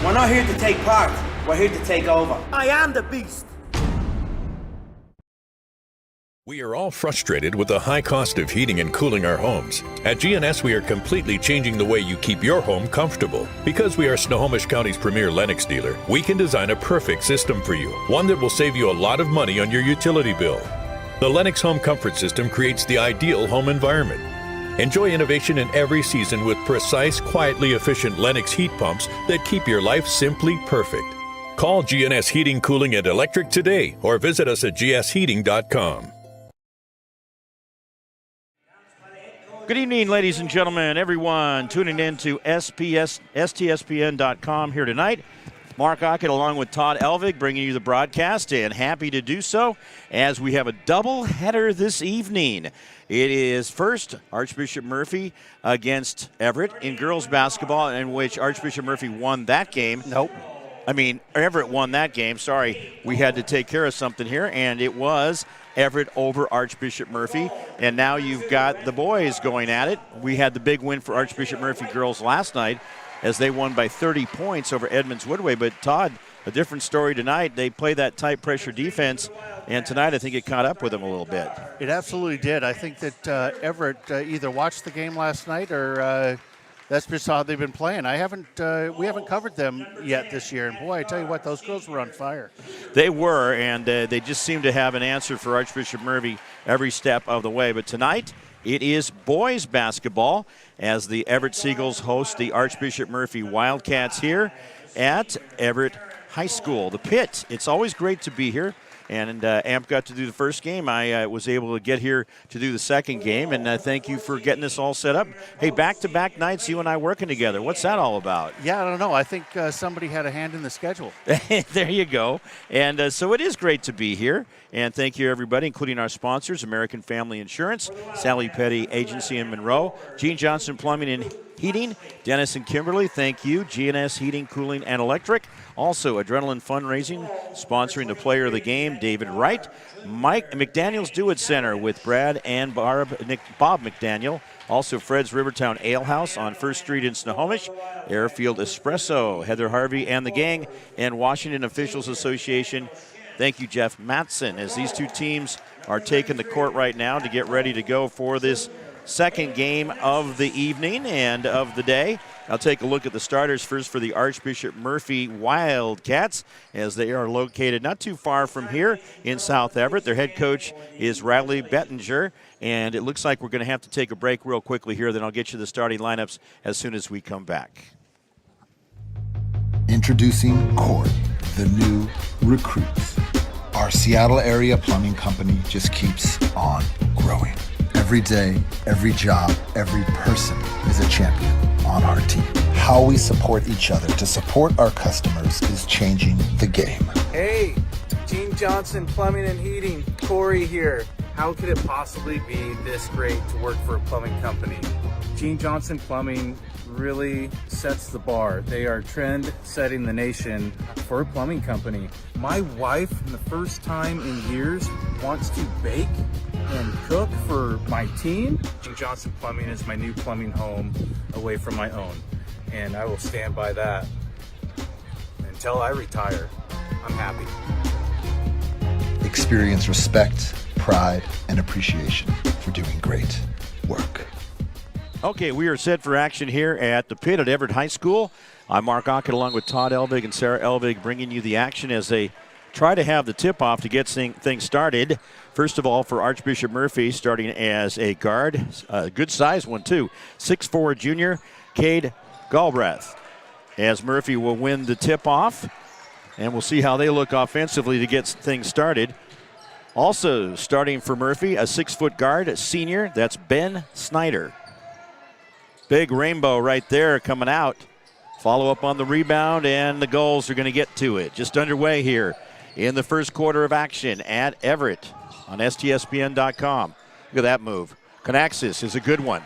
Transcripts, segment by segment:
We're not here to take part. We're here to take over. I am the beast. We are all frustrated with the high cost of heating and cooling our homes. At GNS, we are completely changing the way you keep your home comfortable. Because we are Snohomish County's premier Lennox dealer, we can design a perfect system for you, one that will save you a lot of money on your utility bill. The Lennox Home Comfort System creates the ideal home environment. Enjoy innovation in every season with precise, quietly efficient Lennox heat pumps that keep your life simply perfect. Call GNS Heating, Cooling, and Electric today or visit us at gsheating.com. Good evening, ladies and gentlemen, everyone tuning in to STSPN.com here tonight. Mark Ockett along with Todd Elvig bringing you the broadcast, and happy to do so as we have a double header this evening. It is first Archbishop Murphy against Everett in girls basketball, in which Archbishop Murphy won that game. Everett won that game. Sorry, we had to take care of something here, and it was Everett over Archbishop Murphy. And now you've got the boys going at it. We had the big win for Archbishop Murphy girls last night as they won by 30 points over Edmonds Woodway. But Todd, a different story tonight. They play that tight pressure defense, and tonight I think it caught up with them a little bit. It absolutely did. I think that Everett either watched the game last night or that's just how they've been playing. We haven't covered them yet this year. And boy, I tell you what, those girls were on fire. They were, and they just seem to have an answer for Archbishop Murphy every step of the way. But tonight, it is boys basketball as the Everett Seagulls host the Archbishop Murphy Wildcats here at Everett High School. The Pit, it's always great to be here. And Amp got to do the first game. I was able to get here to do the second game, and thank you for getting this all set up. Hey, back-to-back nights, you and I working together. What's that all about? Yeah, I don't know. I think somebody had a hand in the schedule. There you go. And so it is great to be here. And thank you, everybody, including our sponsors, American Family Insurance, Sally Petty Agency in Monroe, Gene Johnson Plumbing and Heating, Dennis and Kimberly, thank you, GNS Heating, Cooling, and Electric. Also, Adrenaline Fundraising, sponsoring the player of the game, David Wright. Mike McDaniel's Do It Center with Brad and Bob McDaniel. Also, Fred's Rivertown Ale House on 1st Street in Snohomish. Airfield Espresso, Heather Harvey and the gang, and Washington Officials Association. Thank you, Jeff Matson, as these two teams are taking the court right now to get ready to go for this second game of the evening and of the day. I'll take a look at the starters first for the Archbishop Murphy Wildcats, as they are located not too far from here in South Everett. Their head coach is Riley Bettinger, and it looks like we're going to have to take a break real quickly here. Then I'll get you the starting lineups as soon as we come back. Introducing Cord, the new recruits. Our Seattle area plumbing company just keeps on growing. Every day, every job, every person is a champion on our team. How we support each other to support our customers is changing the game. Hey, Gene Johnson Plumbing and Heating, Corey here. How could it possibly be this great to work for a plumbing company? Gene Johnson Plumbing really sets the bar. They are trend setting the nation for a plumbing company. My wife, for the first time in years, wants to bake and cook for my team. Gene Johnson Plumbing is my new plumbing home away from my own, and I will stand by that until I retire. I'm happy. Experience respect, pride, and appreciation for doing great work. Okay, we are set for action here at the Pit at Everett High School. I'm Mark Ockett along with Todd Elvig and Sarah Elvig bringing you the action as they try to have the tip-off to get things started. First of all, for Archbishop Murphy, starting as a guard, a good-sized one, too, 6'4" junior, Cade Galbraith. As Murphy will win the tip-off, and we'll see how they look offensively to get things started. Also starting for Murphy, a 6-foot guard, a senior, that's Ben Snyder. Big rainbow right there coming out. Follow up on the rebound, and the goals are going to get to it. Just underway here in the first quarter of action at Everett on STSPN.com. Look at that move. Conaxis is a good one.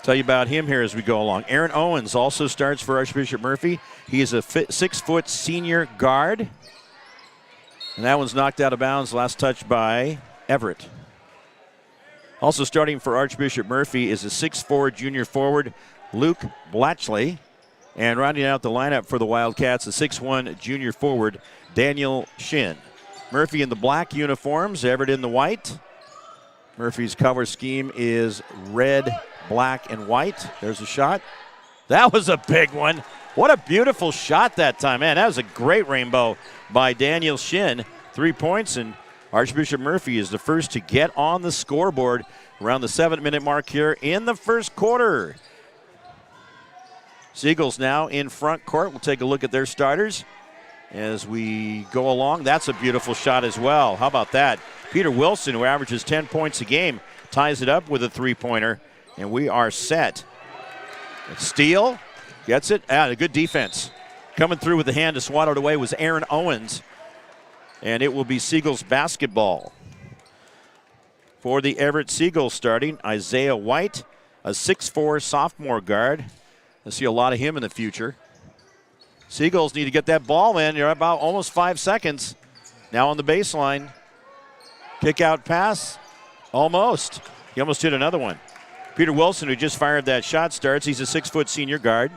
Tell you about him here as we go along. Aaron Owens also starts for Archbishop Murphy. He is a 6-foot senior guard. And that one's knocked out of bounds, last touch by Everett. Also starting for Archbishop Murphy is a 6'4" junior forward, Luke Blatchley. And rounding out the lineup for the Wildcats, the 6'1 junior forward, Daniel Shin. Murphy in the black uniforms, Everett in the white. Murphy's cover scheme is red, black, and white. There's a shot. That was a big one. What a beautiful shot that time. Man, that was a great rainbow by Daniel Shin. 3 points, and Archbishop Murphy is the first to get on the scoreboard around the 7-minute mark here in the first quarter. Seagulls now in front court. We'll take a look at their starters as we go along. That's a beautiful shot as well. How about that? Peter Wilson, who averages 10 points a game, ties it up with a three-pointer, and we are set. Steele gets it. A good defense. Coming through with the hand to swat it away was Aaron Owens, and it will be Seagulls basketball. For the Everett Seagulls starting, Isaiah White, a 6'4 sophomore guard. I'll see a lot of him in the future. Seagulls need to get that ball in. You're about almost 5 seconds. Now on the baseline. Kick out pass. Almost. He almost hit another one. Peter Wilson, who just fired that shot, starts. He's a 6' senior guard.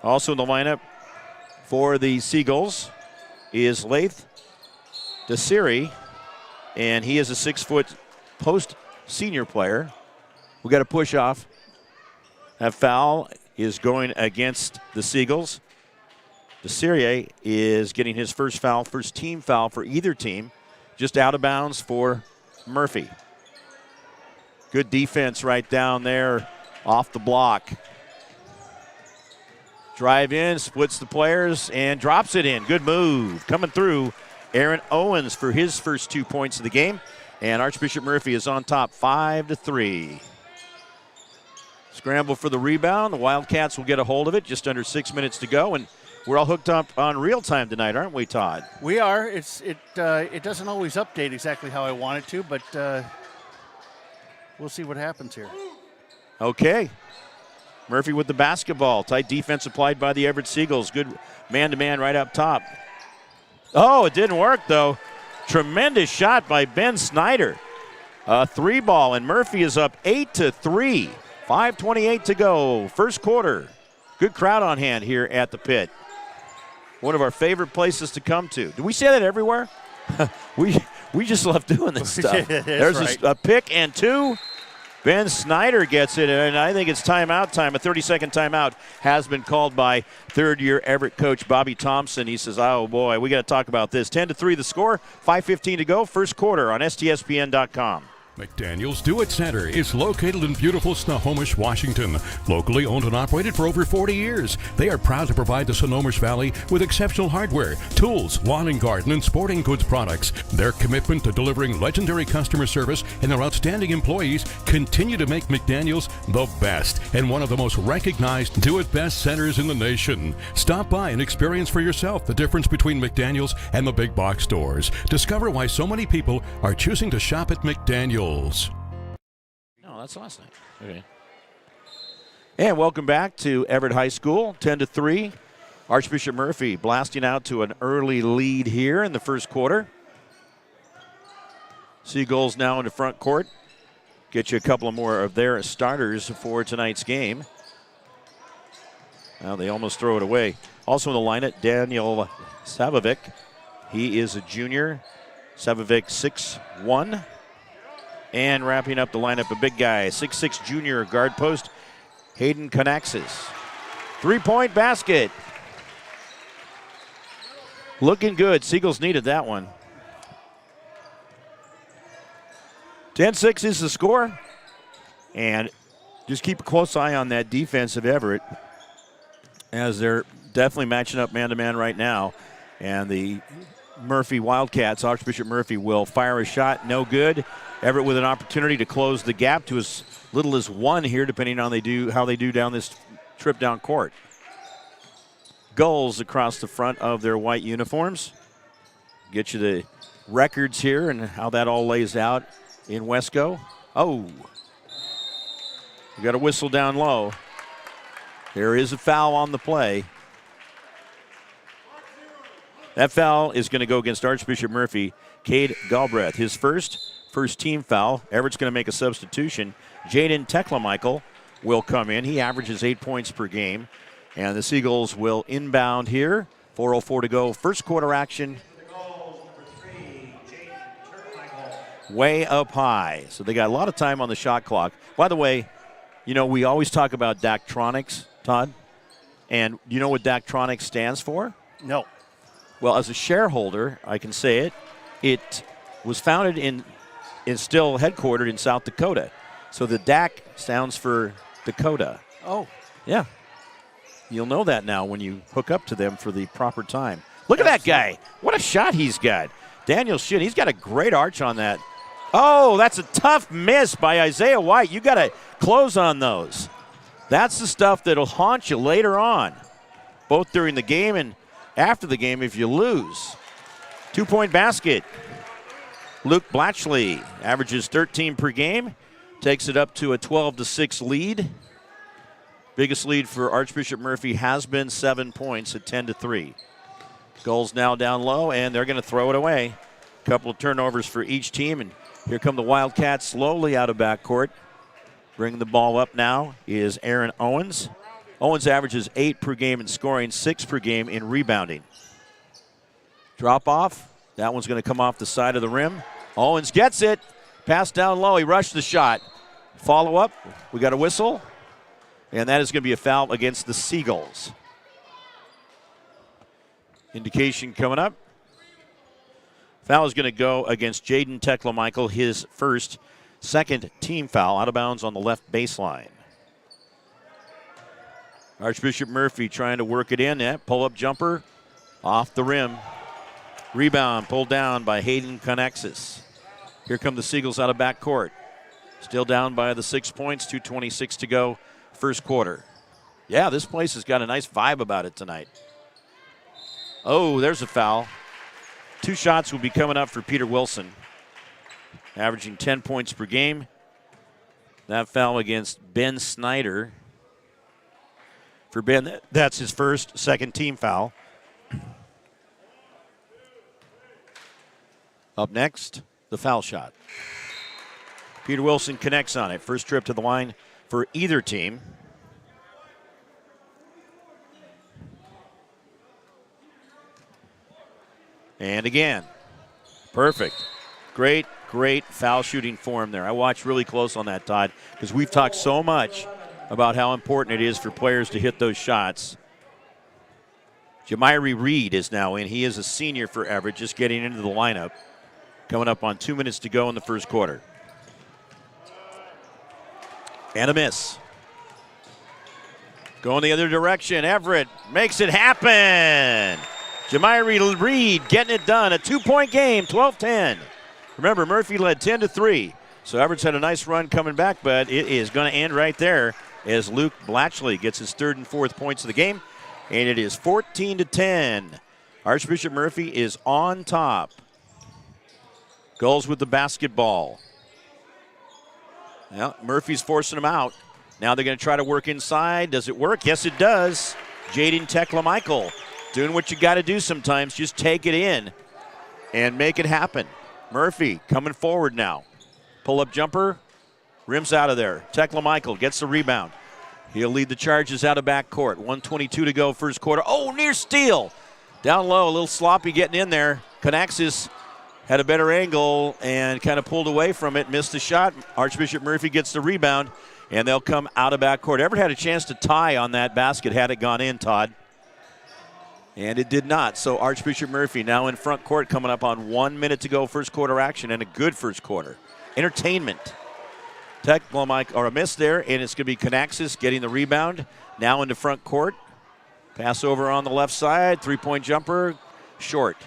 Also in the lineup for the Seagulls is Laith Desiri, and he is a 6' post senior player. We got a push off. That foul is going against the Seagulls. Desiri is getting his first team foul for either team. Just out of bounds for Murphy. Good defense right down there off the block. Drive in, splits the players, and drops it in. Good move. Coming through, Aaron Owens for his first 2 points of the game. And Archbishop Murphy is on top 5-3. Scramble for the rebound. The Wildcats will get a hold of it. Just under 6 minutes to go. And we're all hooked up on real time tonight, aren't we, Todd? We are. It doesn't always update exactly how I want it to, but we'll see what happens here. Okay. Murphy with the basketball. Tight defense applied by the Everett Seagulls. Good man-to-man right up top. Oh, it didn't work, though. Tremendous shot by Ben Snyder. A 3-ball, and Murphy is up 8-3. 5:28 to go. First quarter. Good crowd on hand here at the pit. One of our favorite places to come to. Do we say that everywhere? we just love doing this stuff. There's right. a pick and two. Ben Snyder gets it, and I think it's timeout time. A 30-second timeout has been called by third-year Everett coach Bobby Thompson. He says, oh, boy, we got to talk about this. 10-3 the score, 5:15 to go, first quarter on STSPN.com. McDaniel's Do It Center is located in beautiful Snohomish, Washington. Locally owned and operated for over 40 years, they are proud to provide the Snohomish Valley with exceptional hardware, tools, lawn and garden, and sporting goods products. Their commitment to delivering legendary customer service and their outstanding employees continue to make McDaniel's the best and one of the most recognized Do It Best centers in the nation. Stop by and experience for yourself the difference between McDaniel's and the big box stores. Discover why so many people are choosing to shop at McDaniel's. No, that's last night. Okay. And welcome back to Everett High School, 10-3. Archbishop Murphy blasting out to an early lead here in the first quarter. Seagulls now in the front court. Get you a couple of more of their starters for tonight's game. Now they almost throw it away. Also in the lineup, Daniel Savovic. He is a junior. Savovic 6'1". And wrapping up the lineup, a big guy, 6'6 junior guard post, Hayden Conaxis. 3-point basket. Looking good. Seagulls needed that one. 10-6 is the score. And just keep a close eye on that defense of Everett, as they're definitely matching up man-to-man right now. And the Murphy Wildcats, Archbishop Murphy, will fire a shot. No good. Everett with an opportunity to close the gap to as little as one here, depending on how they do down this trip down court. Gulls across the front of their white uniforms. Get you the records here and how that all lays out in Wesco. Oh, we got a whistle down low. There is a foul on the play. That foul is going to go against Archbishop Murphy. Cade Galbraith, his first team foul. Everett's going to make a substitution. Jaden Teklamichael will come in. He averages 8 points per game. And the Seagulls will inbound here. 4:04 to go. First quarter action. Way up high. So they got a lot of time on the shot clock. By the way, you know, we always talk about Daktronics, Todd. And you know what Daktronics stands for? No. Well, as a shareholder, I can say it. It was founded in still headquartered in South Dakota. So the DAC stands for Dakota. Oh. Yeah. You'll know that now when you hook up to them for the proper time. Look at that guy. What a shot he's got. Daniel Shin, he's got a great arch on that. Oh, that's a tough miss by Isaiah White. You got to close on those. That's the stuff that'll haunt you later on, both during the game and after the game if you lose. 2-point basket. Luke Blatchley averages 13 per game, takes it up to a 12-6 lead. Biggest lead for Archbishop Murphy has been 7 points at 10-3. Goals now down low, and they're going to throw it away. A couple of turnovers for each team, and here come the Wildcats slowly out of backcourt. Bringing the ball up now is Aaron Owens. Owens averages 8 per game in scoring, 6 per game in rebounding. Drop off. That one's going to come off the side of the rim. Owens gets it. Pass down low. He rushed the shot. Follow up. We got a whistle. And that is going to be a foul against the Seagulls. Indication coming up. Foul is going to go against Jaden Tekla-Michael, his second team foul, out of bounds on the left baseline. Archbishop Murphy trying to work it in. Pull-up jumper off the rim. Rebound pulled down by Hayden Conexus. Here come the Seagulls out of backcourt. Still down by the 6 points, 2:26 to go, first quarter. Yeah, this place has got a nice vibe about it tonight. Oh, there's a foul. 2 shots will be coming up for Peter Wilson, averaging 10 points per game. That foul against Ben Snyder. For Ben, that's his second team foul. Up next, the foul shot. Peter Wilson connects on it. First trip to the line for either team. And again, perfect. Great foul shooting form there. I watched really close on that, Todd, because we've talked so much about how important it is for players to hit those shots. Jamiri Reed is now in. He is a senior for Everett, just getting into the lineup. Coming up on 2 minutes to go in the first quarter. And a miss. Going the other direction. Everett makes it happen. Jamiri Reed getting it done. A 2-point game, 12-10. Remember, Murphy led 10-3. So Everett's had a nice run coming back, but it is going to end right there as Luke Blatchley gets his 3rd and 4th points of the game. And it is 14-10. Archbishop Murphy is on top. Goals with the basketball. Well, Murphy's forcing him out. Now they're going to try to work inside. Does it work? Yes, it does. Jaden Tekla-Michael doing what you got to do sometimes. Just take it in and make it happen. Murphy coming forward now. Pull-up jumper. Rims out of there. Tekla-Michael gets the rebound. He'll lead the Charges out of backcourt. 1:22 to go first quarter. Oh, near steal. Down low, a little sloppy getting in there. Conaxis had a better angle and kind of pulled away from it, missed the shot. Archbishop Murphy gets the rebound, and they'll come out of backcourt. Everett had a chance to tie on that basket had it gone in, Todd. And it did not. So Archbishop Murphy now in front court, coming up on 1 minute to go first quarter action, and a good first quarter. Entertainment. Tekla-Michael, or a miss there, and it's going to be Conaxis getting the rebound. Now into front court. Pass over on the left side. 3-point jumper. Short.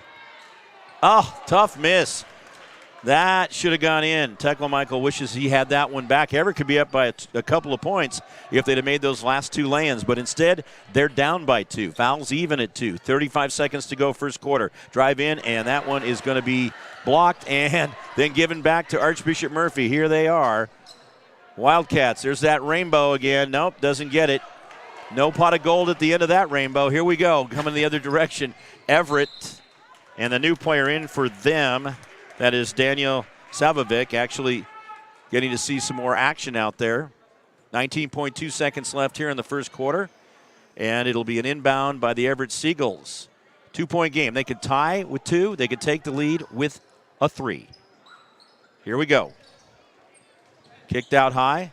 Oh, tough miss. That should have gone in. Tekla-Michael wishes he had that one back. Everett could be up by a couple of points if they'd have made those last 2 lay-ins, but instead they're down by 2. Fouls even at 2. 35 seconds to go first quarter. Drive in, and that one is going to be blocked and then given back to Archbishop Murphy. Here they are. Wildcats, there's that rainbow again. Nope, doesn't get it. No pot of gold at the end of that rainbow. Here we go, coming the other direction. Everett, and the new player in for them, that is Daniel Savovic, actually getting to see some more action out there. 19.2 seconds left here in the first quarter. and it'll be an inbound by the Everett Seagulls. 2-point game. They could tie with 2. They could take the lead with a 3. Here we go. Kicked out high.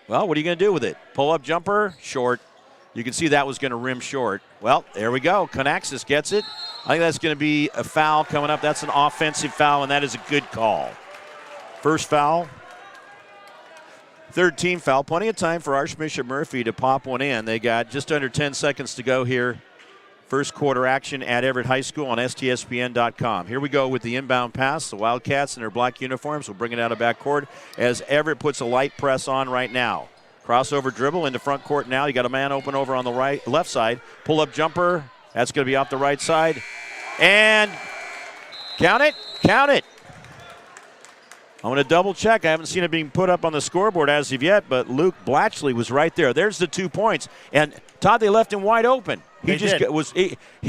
Well, what are you going to do with it? Pull-up jumper, short. You can see that was going to rim short. Well, there we go. Conaxis gets it. I think that's going to be a foul coming up. That's an offensive foul, and that is a good call. First foul. Third team foul. Plenty of time for Archbishop Murphy to pop one in. They got just under 10 seconds to go here. First quarter action at Everett High School on STSPN.com. Here we go with the inbound pass. The Wildcats in their black uniforms will bring it out of backcourt as Everett puts a light press on right now. Crossover dribble into front court now. You got a man open over on the left side. Pull-up jumper. That's going to be off the right side. And count it. Count it. I'm going to double check. I haven't seen it being put up on the scoreboard as of yet, but Luke Blatchley was right there. There's the 2 points. And Todd, they left him wide open. He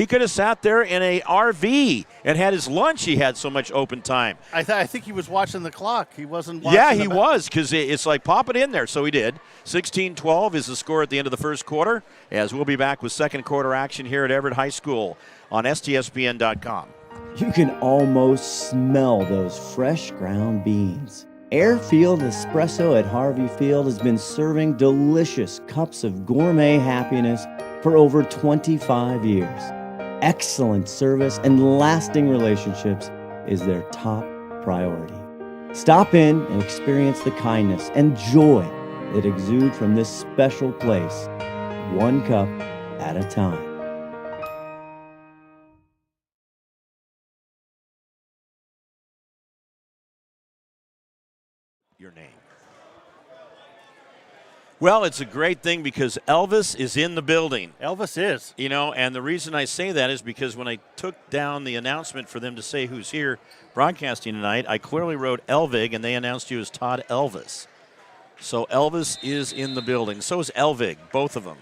could have sat there in a RV and had his lunch. He had so much open time. I think he was watching the clock. He wasn't watching. Yeah, he was, because it's like pop it in there. So he did. 16-12 is the score at the end of the first quarter, as we'll be back with second quarter action here at Everett High School on STSPN.com. You can almost smell those fresh ground beans. Airfield Espresso at Harvey Field has been serving delicious cups of gourmet happiness for over 25 years. Excellent service and lasting relationships is their top priority. Stop in and experience the kindness and joy that exude from this special place, one cup at a time. Your name. Well, it's a great thing because Elvis is in the building. Elvis is. You know, and the reason I say that is because when I took down the announcement for them to say who's here broadcasting tonight, I clearly wrote Elvig, and they announced you as Todd Elvis. So Elvis is in the building. So is Elvig, both of them.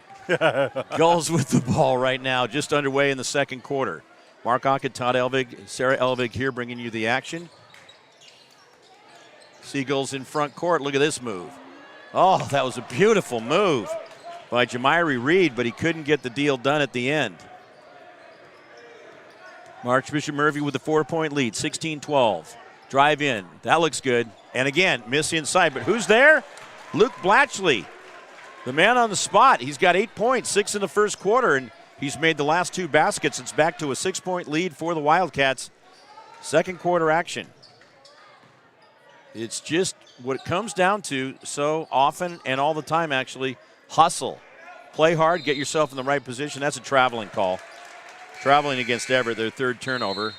Gulls with the ball right now, just underway in the second quarter. Mark Ockett, Todd Elvig, Sarah Elvig here bringing you the action. Seagulls in front court. Look at this move. Oh, that was a beautiful move by Jamiri Reed, but he couldn't get the deal done at the end. Archbishop Murphy with the 4-point lead, 16-12. Drive in. That looks good. And again, miss inside. But who's there? Luke Blatchley, the man on the spot. He's got 8 points, 6 in the first quarter, and he's made the last 2 baskets. It's back to a 6-point lead for the Wildcats. Second quarter action. It's just what it comes down to so often and all the time, actually. Hustle. Play hard, get yourself in the right position. That's a traveling call. Traveling against Everett, their third turnover.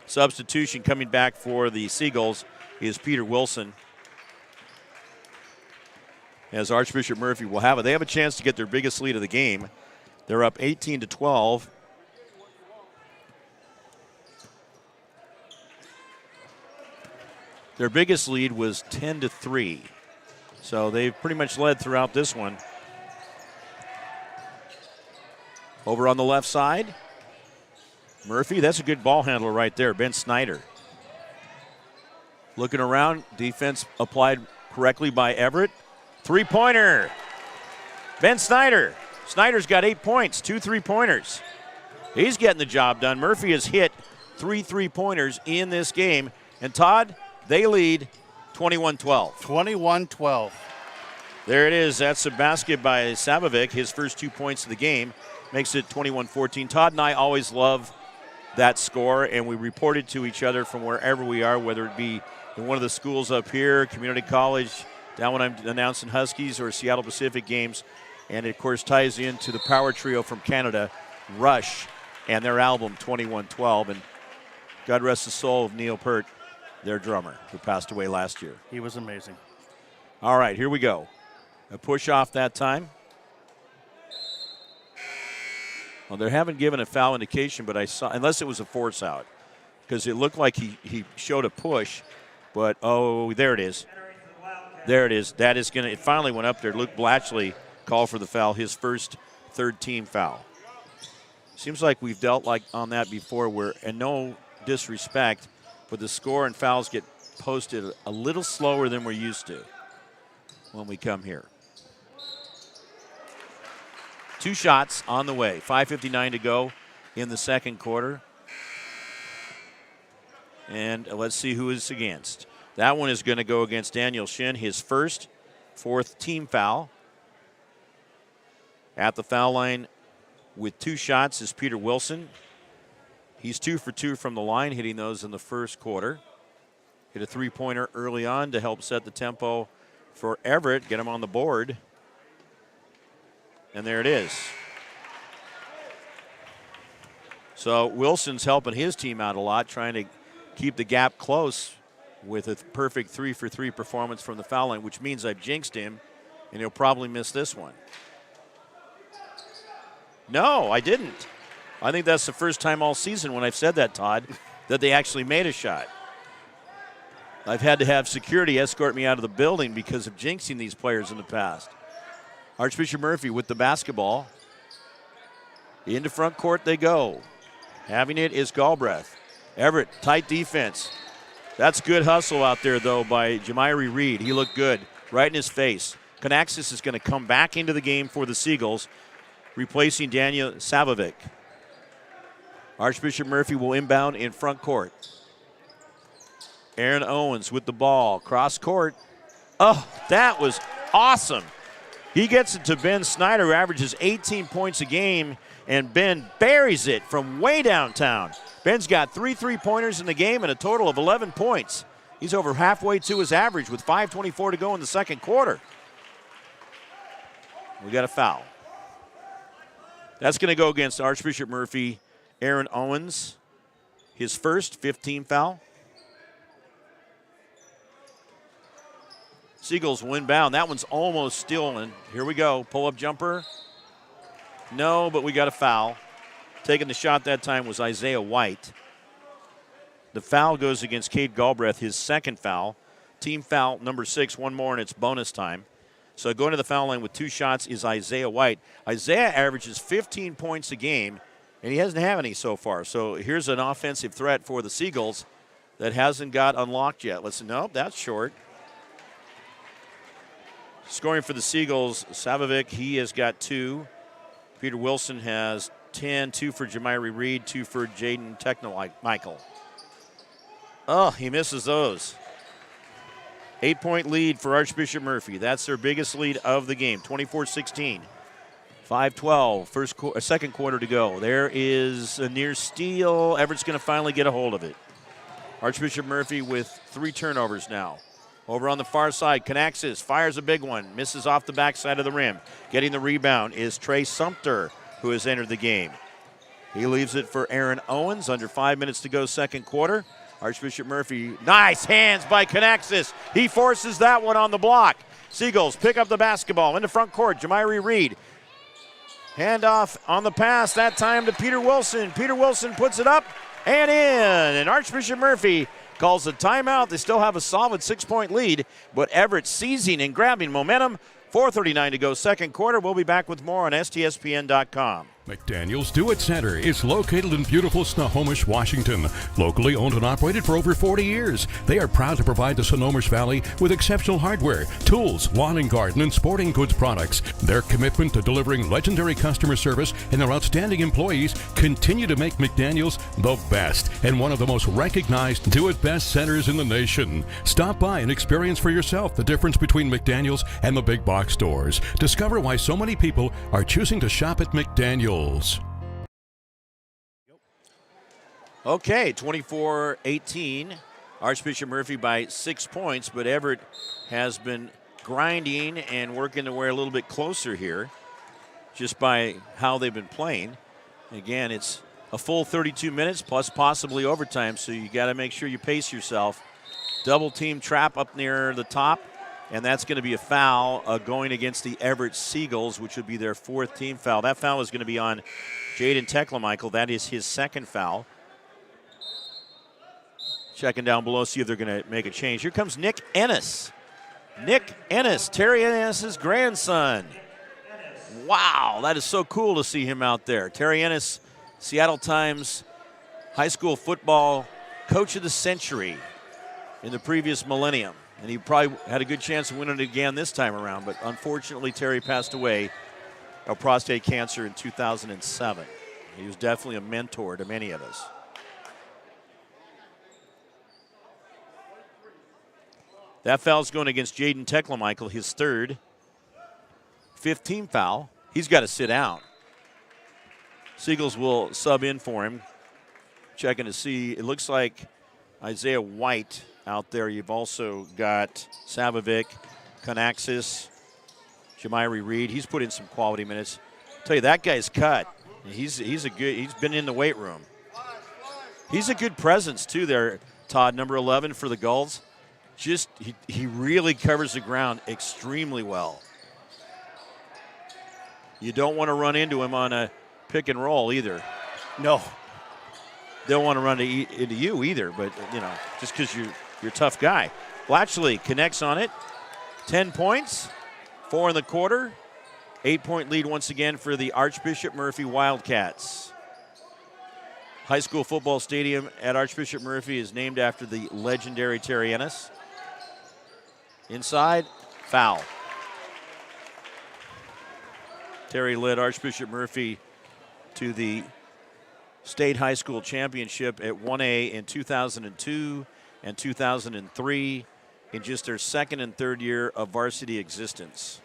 Substitution coming back for the Seagulls is Peter Wilson. As Archbishop Murphy will have it. They have a chance to get their biggest lead of the game. They're up 18-12. Their biggest lead was 10-3. So they've pretty much led throughout this one. Over on the left side, Murphy, that's a good ball handler right there, Ben Snyder. Looking around, defense applied correctly by Everett. Three-pointer, Ben Snyder. Snyder's got 8 points, 2 3-pointers. He's getting the job done. Murphy has hit 3 3-pointers in this game. And Todd, they lead 21-12. 21-12. There it is. That's a basket by Savovic, his first 2 points of the game. Makes it 21-14. Todd and I always love that score, and we report it to each other from wherever we are, whether it be in one of the schools up here, community college, down when I'm announcing Huskies or Seattle Pacific games. And it, of course, ties into the power trio from Canada, Rush, and their album 21-12. And God rest the soul of Neil Peart, their drummer, who passed away last year. He was amazing. All right, here we go. A push off that time. Well, they haven't given a foul indication, but I saw, unless it was a force out, because it looked like he showed a push. But, oh, there it is. There it is. That is going to, it finally went up there. Luke Blatchley called for the foul, his first third-team foul. Seems like we've dealt like on that before where, and no disrespect, but the score and fouls get posted a little slower than we're used to when we come here. 2 shots on the way. 5:59 to go in the second quarter. And let's see who it's against. That one is going to go against Daniel Shin, his first, 4th team foul. At the foul line with 2 shots is Peter Wilson. He's 2 for 2 from the line, hitting those in the first quarter. Hit a 3-pointer early on to help set the tempo for Everett, get him on the board. And there it is. So Wilson's helping his team out a lot, trying to keep the gap close with a perfect 3 for 3 performance from the foul line, which means I've jinxed him, and he'll probably miss this one. No, I didn't. I think that's the first time all season when I've said that, Todd, that they actually made a shot. I've had to have security escort me out of the building because of jinxing these players in the past. Archbishop Murphy with the basketball. Into front court they go. Having it is Galbraith. Everett, tight defense. That's good hustle out there, though, by Jamiri Reed. He looked good, right in his face. Kanaxis is going to come back into the game for the Seagulls, replacing Daniel Savovic. Archbishop Murphy will inbound in front court. Aaron Owens with the ball, cross court. Oh, that was awesome. He gets it to Ben Snyder, who averages 18 points a game, and Ben buries it from way downtown. Ben's got 3 3-pointers in the game and a total of 11 points. He's over halfway to his average with 5:24 to go in the second quarter. We got a foul. That's going to go against Archbishop Murphy. Aaron Owens, his first 15 foul. Seagulls will inbound. That one's almost stolen. Here we go. Pull-up jumper. No, but we got a foul. Taking the shot that time was Isaiah White. The foul goes against Cade Galbraith, his second foul. Team foul number 6, one more, and it's bonus time. So going to the foul line with 2 shots is Isaiah White. Isaiah averages 15 points a game, and he hasn't had any so far. So here's an offensive threat for the Seagulls that hasn't got unlocked yet. Nope, that's short. Scoring for the Seagulls, Savovic, he has got 2. Peter Wilson has 10, 2 for Jamiri Reed, 2 for Jaden Techno-Michael. Oh, he misses those. 8-point lead for Archbishop Murphy. That's their biggest lead of the game, 24-16. 5:12, second quarter to go. There is a near steal. Everett's going to finally get a hold of it. Archbishop Murphy with 3 turnovers now. Over on the far side, Kanaxis fires a big one, misses off the backside of the rim. Getting the rebound is Trey Sumter, who has entered the game. He leaves it for Aaron Owens. Under 5 minutes to go, second quarter. Archbishop Murphy, nice hands by Kanaxis. He forces that one on the block. Seagulls pick up the basketball into front court. Jamiri Reed. Handoff on the pass, that time to Peter Wilson. Peter Wilson puts it up and in. And Archbishop Murphy calls a timeout. They still have a solid 6-point lead, but Everett seizing and grabbing momentum. 4:39 to go, second quarter. We'll be back with more on STSPN.com. McDaniel's Do-It Center is located in beautiful Snohomish, Washington. Locally owned and operated for over 40 years, they are proud to provide the Snohomish Valley with exceptional hardware, tools, lawn and garden, and sporting goods products. Their commitment to delivering legendary customer service and their outstanding employees continue to make McDaniel's the best and one of the most recognized Do-It-Best centers in the nation. Stop by and experience for yourself the difference between McDaniel's and the big box stores. Discover why so many people are choosing to shop at McDaniel's. Okay, 24-18. Archbishop Murphy by 6 points, but Everett has been grinding and working their way a little bit closer here just by how they've been playing. Again, it's a full 32 minutes plus possibly overtime, so you got to make sure you pace yourself. Double team trap up near the top, and that's going to be a foul going against the Everett Seagulls, which would be their 4th team foul. That foul is going to be on Jaden Techla-Michael. That is his 2nd foul. Checking down below, see if they're going to make a change. Here comes Nick Ennis. Nick Ennis, Terry Ennis' grandson. Wow, that is so cool to see him out there. Terry Ennis, Seattle Times high school football coach of the century in the previous millennium. And he probably had a good chance of winning it again this time around, but unfortunately Terry passed away of prostate cancer in 2007. He was definitely a mentor to many of us. That foul's going against Jaden Teklemichael, his third. 15th foul. He's got to sit down. Seagulls will sub in for him. Checking to see, it looks like Isaiah White out there. You've also got Savovic, Kanaxis, Jamiri Reed. He's put in some quality minutes. I'll tell you, that guy's cut. He's been in the weight room. He's a good presence too there, Todd, number 11 for the Gulls. Just he really covers the ground extremely well. You don't want to run into him on a pick and roll either. No. Don't want to run into you either, but, you know, just because you're a tough guy. Blatchley connects on it. 10 points, 4 in the quarter. 8-point lead once again for the Archbishop Murphy Wildcats. High school football stadium at Archbishop Murphy is named after the legendary Terry Ennis. Inside, foul. Terry led Archbishop Murphy to the state high school championship at 1A in 2002 and 2003 in just their second and third year of varsity existence.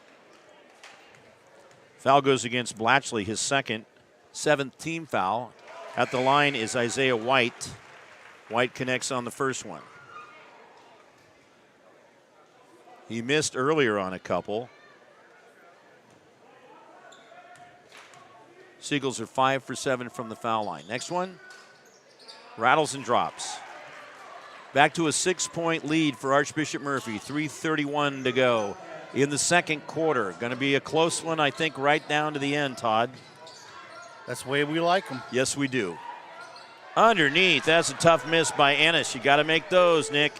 Foul goes against Blatchley, his second, 7th team foul. At the line is Isaiah White. White connects on the first one. He missed earlier on a couple. Seagulls are 5 for 7 from the foul line. Next one, rattles and drops. Back to a 6-point lead for Archbishop Murphy. 3:31 to go in the second quarter. Going to be a close one, I think, right down to the end, Todd. That's the way we like them. Yes, we do. Underneath, that's a tough miss by Ennis. You got to make those, Nick.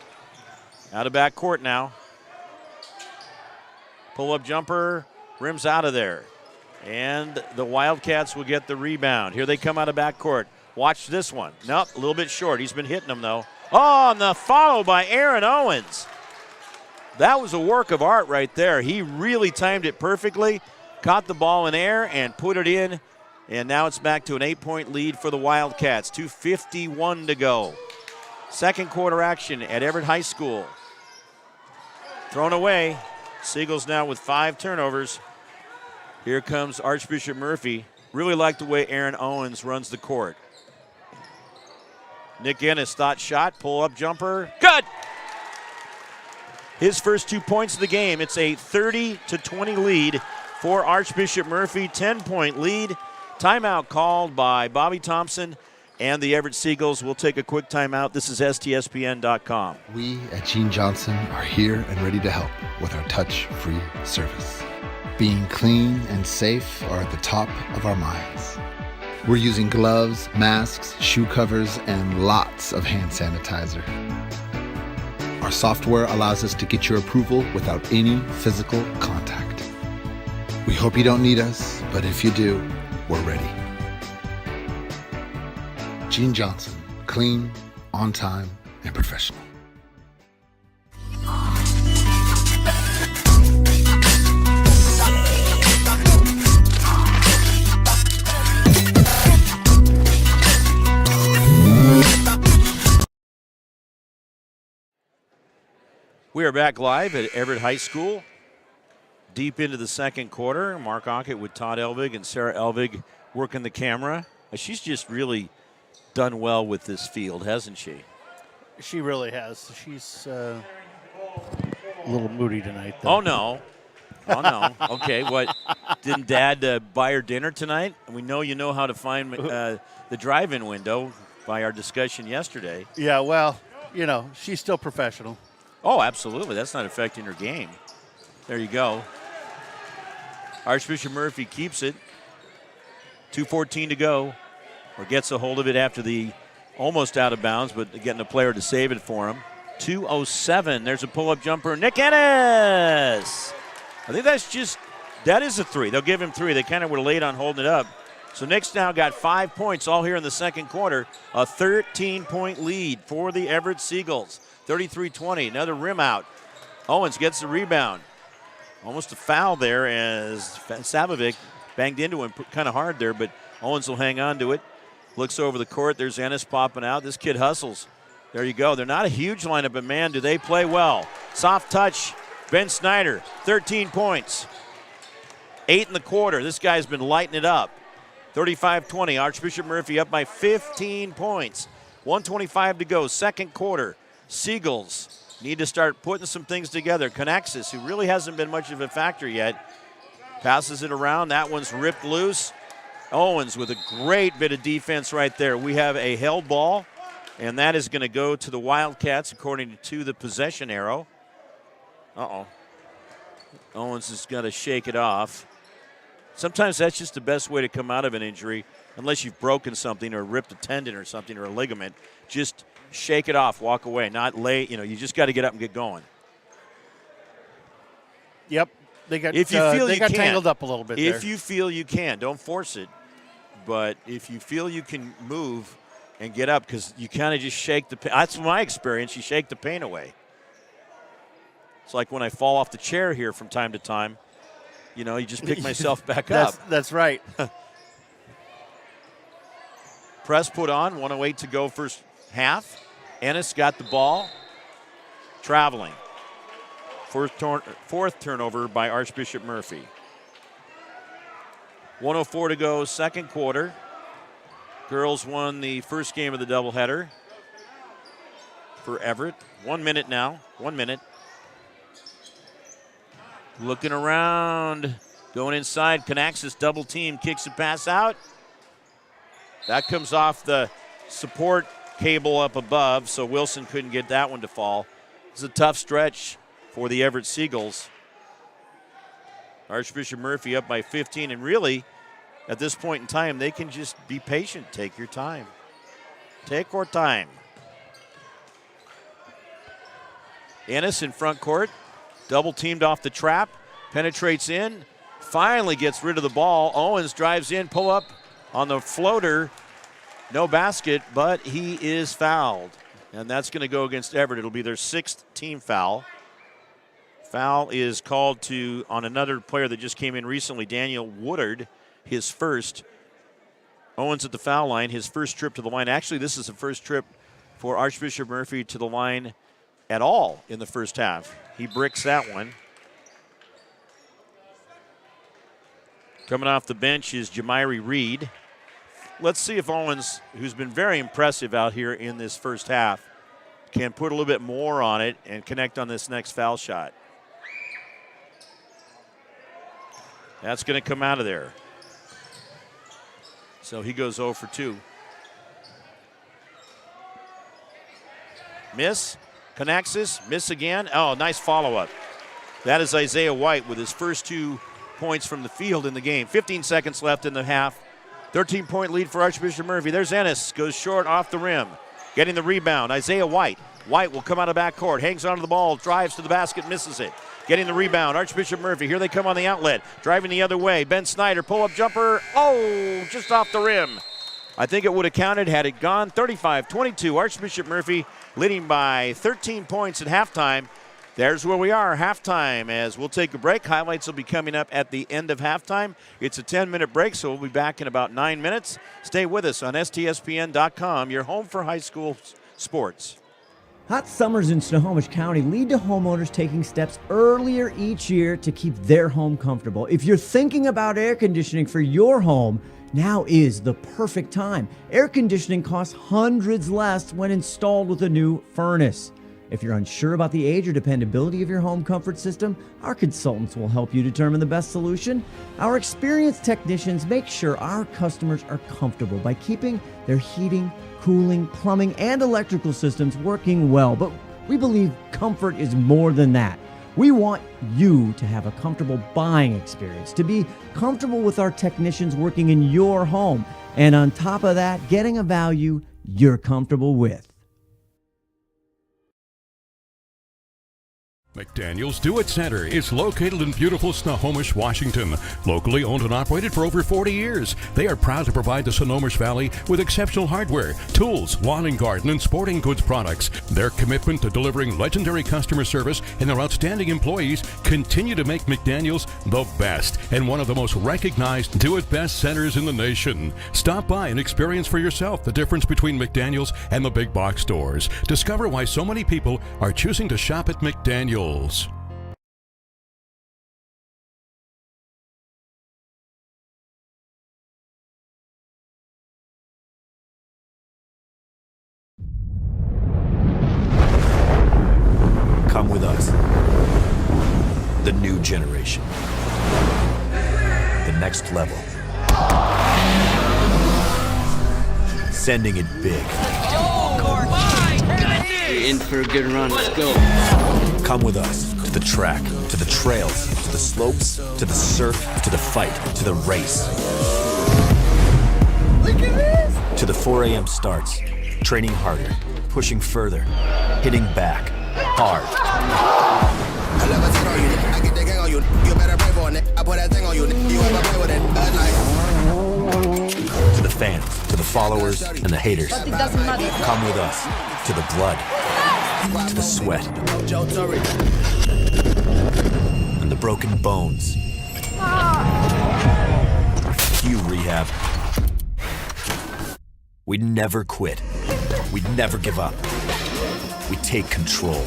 Out of back court now. Pull-up jumper, rims out of there. And the Wildcats will get the rebound. Here they come out of backcourt. Watch this one. Nope, a little bit short. He's been hitting them, though. Oh, and the follow by Aaron Owens. That was a work of art right there. He really timed it perfectly, caught the ball in air, and put it in. And now it's back to an 8-point lead for the Wildcats. 2:51 to go. Second quarter action at Everett High School. Thrown away. Seagulls now with 5 turnovers. Here comes Archbishop Murphy. Really like the way Aaron Owens runs the court. Nick Ennis, thought shot, pull-up jumper, good! His first 2 points of the game. It's a 30-20 lead for Archbishop Murphy. 10-point lead. Timeout called by Bobby Thompson and the Everett Seagulls. We'll take a quick timeout. This is STSPN.com. We at Gene Johnson are here and ready to help with our touch-free service. Being clean and safe are at the top of our minds. We're using gloves, masks, shoe covers, and lots of hand sanitizer. Our software allows us to get your approval without any physical contact. We hope you don't need us, but if you do, we're ready. Gene Johnson, clean, on time, and professional. We are back live at Everett High School. Deep into the second quarter, Mark Ockett with Todd Elvig and Sarah Elvig working the camera. She's just really done well with this field, hasn't she? She really has. She's a little moody tonight, though. Oh, no. Oh, no. Okay, what? Didn't Dad buy her dinner tonight? We know you know how to find the drive-in window by our discussion yesterday. Yeah, well, you know, she's still professional. Oh, absolutely. That's not affecting her game. There you go. Archbishop Murphy keeps it. 2:14 to go. Or gets a hold of it after the almost out of bounds, but getting a player to save it for him. 2:07. There's a pull-up jumper. Nick Ennis! I think that is a three. They'll give him 3. They kind of were late on holding it up. So Nick's now got 5 points all here in the second quarter. A 13-point lead for the Everett Seagulls. 33-20. Another rim out. Owens gets the rebound. Almost a foul there as Savovic banged into him kind of hard there, but Owens will hang on to it. Looks over the court. There's Ennis popping out. This kid hustles. There you go. They're not a huge lineup, but, man, do they play well. Soft touch. Ben Snyder, 13 points. 8 in the quarter. This guy's been lighting it up. 35-20. Archbishop Murphy up by 15 points. 1:25 to go. Second quarter. Seagulls need to start putting some things together. Conaxis, who really hasn't been much of a factor yet, passes it around. That one's ripped loose. Owens with a great bit of defense right there. We have a held ball, and that is going to go to the Wildcats according to the possession arrow. Owens has got to shake it off. Sometimes that's just the best way to come out of an injury, unless you've broken something or ripped a tendon or something or a ligament. Just shake it off, walk away, not lay. You just got to get up and get going. Yep. They got tangled up a little bit If there. you feel you can, don't force it. But if you feel you can move and get up, because you kind of just shake the pain. That's my experience. You shake the pain away. It's like when I fall off the chair here from time to time. You just pick myself back up. That's right. Press put on, 1:08 to go first half. Ennis got the ball. Traveling. Fourth turnover by Archbishop Murphy. 1:04 to go, second quarter. Girls won the first game of the doubleheader for Everett. 1 minute now. 1 minute. Looking around, going inside. Conaxis double team, kicks a pass out. That comes off the support cable up above, so Wilson couldn't get that one to fall. It's a tough stretch for the Everett Seagulls. Archbishop Murphy up by 15, and really, at this point in time, they can just be patient. Take your time. Take your time. Ennis in front court. Double teamed off the trap, penetrates in, finally gets rid of the ball. Owens drives in, pull up on the floater. No basket, but he is fouled. And that's going to go against Everett. It'll be their 6th team foul. Foul is called on another player that just came in recently, Daniel Woodard, his first. Owens at the foul line, his first trip to the line. Actually, this is the first trip for Archbishop Murphy to the line at all in the first half. He bricks that one. Coming off the bench is Jamiri Reed. Let's see if Owens, who's been very impressive out here in this first half, can put a little bit more on it and connect on this next foul shot. That's going to come out of there. So he goes 0 for 2. Miss. Conaxis, miss again. Oh, nice follow-up. That is Isaiah White with his first 2 points from the field in the game. 15 seconds left in the half. 13-point lead for Archbishop Murphy. There's Ennis, goes short off the rim. Getting the rebound, Isaiah White. White will come out of backcourt, hangs onto the ball, drives to the basket, misses it. Getting the rebound, Archbishop Murphy. Here they come on the outlet. Driving the other way. Ben Snyder, pull-up jumper. Oh, just off the rim. I think it would have counted had it gone. 35-22, Archbishop Murphy leading by 13 points at halftime. There's where we are, halftime, as we'll take a break. Highlights will be coming up at the end of halftime. It's a 10-minute break, so we'll be back in about 9 minutes. Stay with us on STSPN.com, your home for high school sports. Hot summers in Snohomish County lead to homeowners taking steps earlier each year to keep their home comfortable. If you're thinking about air conditioning for your home, now is the perfect time. Air conditioning costs hundreds less when installed with a new furnace. If you're unsure about the age or dependability of your home comfort system, our consultants will help you determine the best solution. Our experienced technicians make sure our customers are comfortable by keeping their heating, cooling, plumbing, and electrical systems working well. But we believe comfort is more than that. We want you to have a comfortable buying experience, to be comfortable with our technicians working in your home, and on top of that, getting a value you're comfortable with. McDaniel's Do It Center is located in beautiful Snohomish, Washington. Locally owned and operated for over 40 years, they are proud to provide the Snohomish Valley with exceptional hardware, tools, lawn and garden, and sporting goods products. Their commitment to delivering legendary customer service and their outstanding employees continue to make McDaniel's the best and one of the most recognized Do It Best centers in the nation. Stop by and experience for yourself the difference between McDaniel's and the big box stores. Discover why so many people are choosing to shop at McDaniel's. Come with us. The new generation. The next level. Sending it big. You're in for a good run. Let's go. Come with us to the track, to the trails, to the slopes, to the surf, to the fight, to the race. Look at this! To the 4 a.m. starts, training harder, pushing further, hitting back, hard. To the fans, to the followers, and the haters. It doesn't matter. Come with us to the blood, to the sweat, and the broken bones. You rehab. We never quit. We never give up. We take control.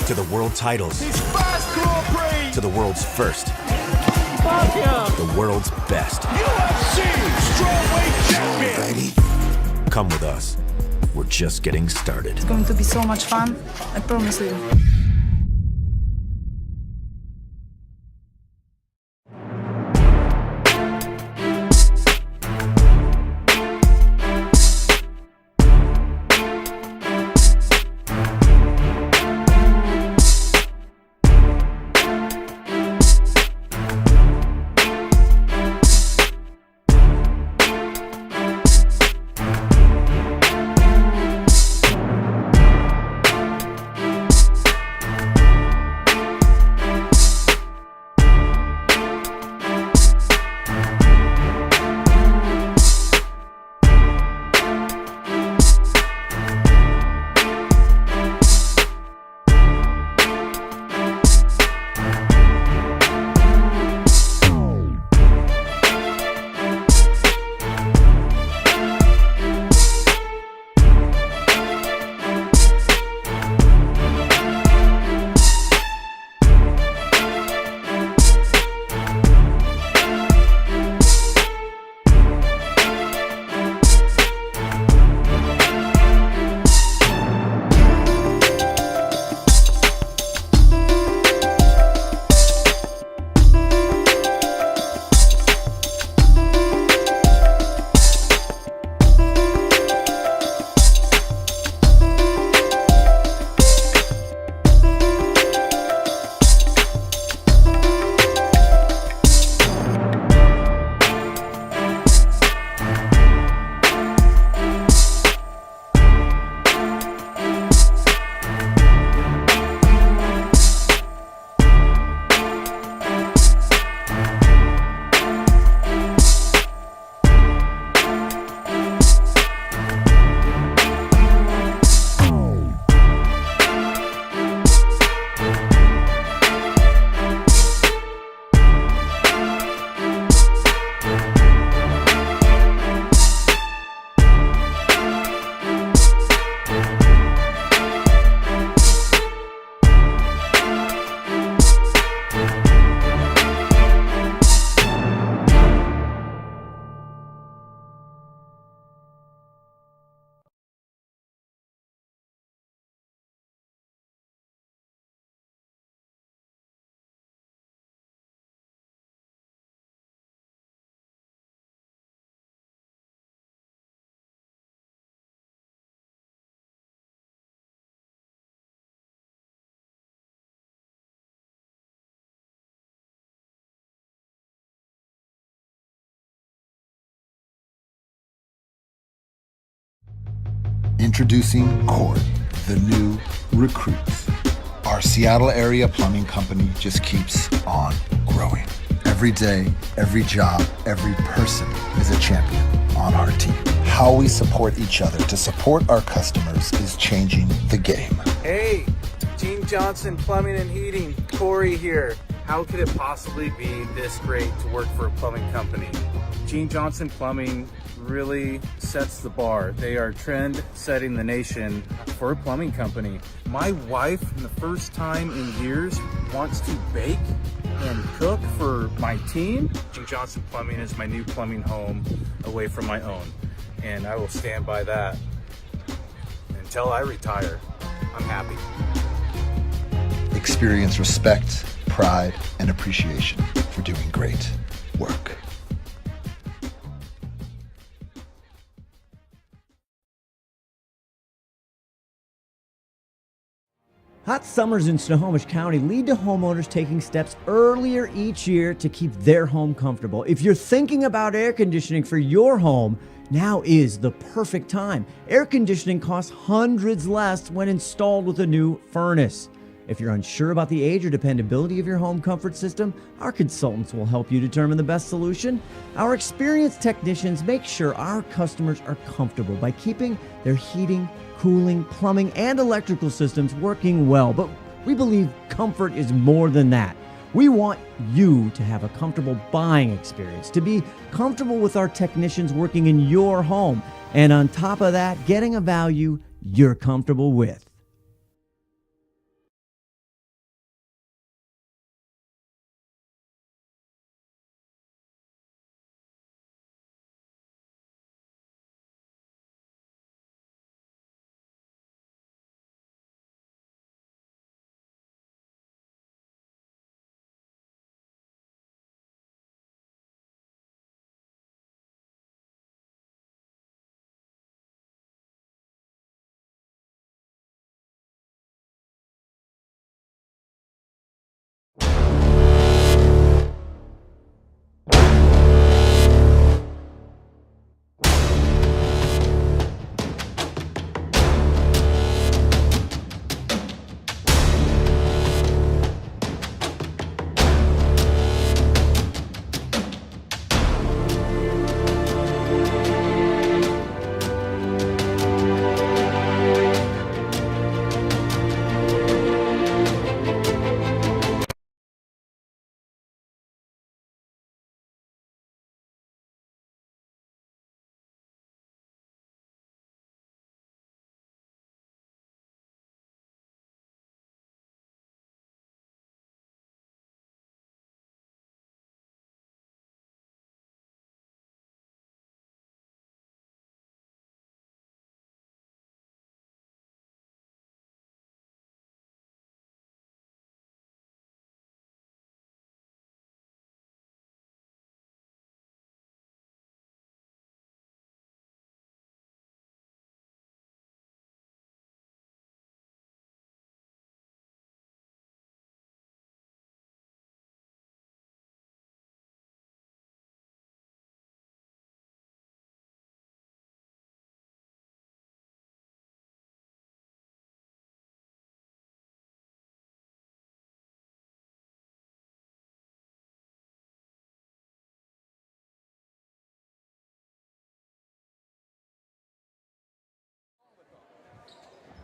To the world titles. To the world's first. The world's best. UFC Strawweight Champion. Come with us. We're just getting started. It's going to be so much fun. I promise you. Introducing Court, the new recruits. Our Seattle area plumbing company just keeps on growing. Every day, every job, every person is a champion on our team. How we support each other to support our customers is changing the game. Hey, Gene Johnson Plumbing and Heating, Corey here. How could it possibly be this great to work for a plumbing company? Gene Johnson Plumbing really sets the bar. They are trend setting the nation for a plumbing company. My wife, for the first time in years, wants to bake and cook for my team. Gene Johnson Plumbing is my new plumbing home away from my own, and I will stand by that until I retire. I'm happy. Experience respect, pride, and appreciation for doing great work. Hot summers in Snohomish County lead to homeowners taking steps earlier each year to keep their home comfortable. If you're thinking about air conditioning for your home, now is the perfect time. Air conditioning costs hundreds less when installed with a new furnace. If you're unsure about the age or dependability of your home comfort system, our consultants will help you determine the best solution. Our experienced technicians make sure our customers are comfortable by keeping their heating, cooling, plumbing, and electrical systems working well. But we believe comfort is more than that. We want you to have a comfortable buying experience, to be comfortable with our technicians working in your home, and on top of that, getting a value you're comfortable with.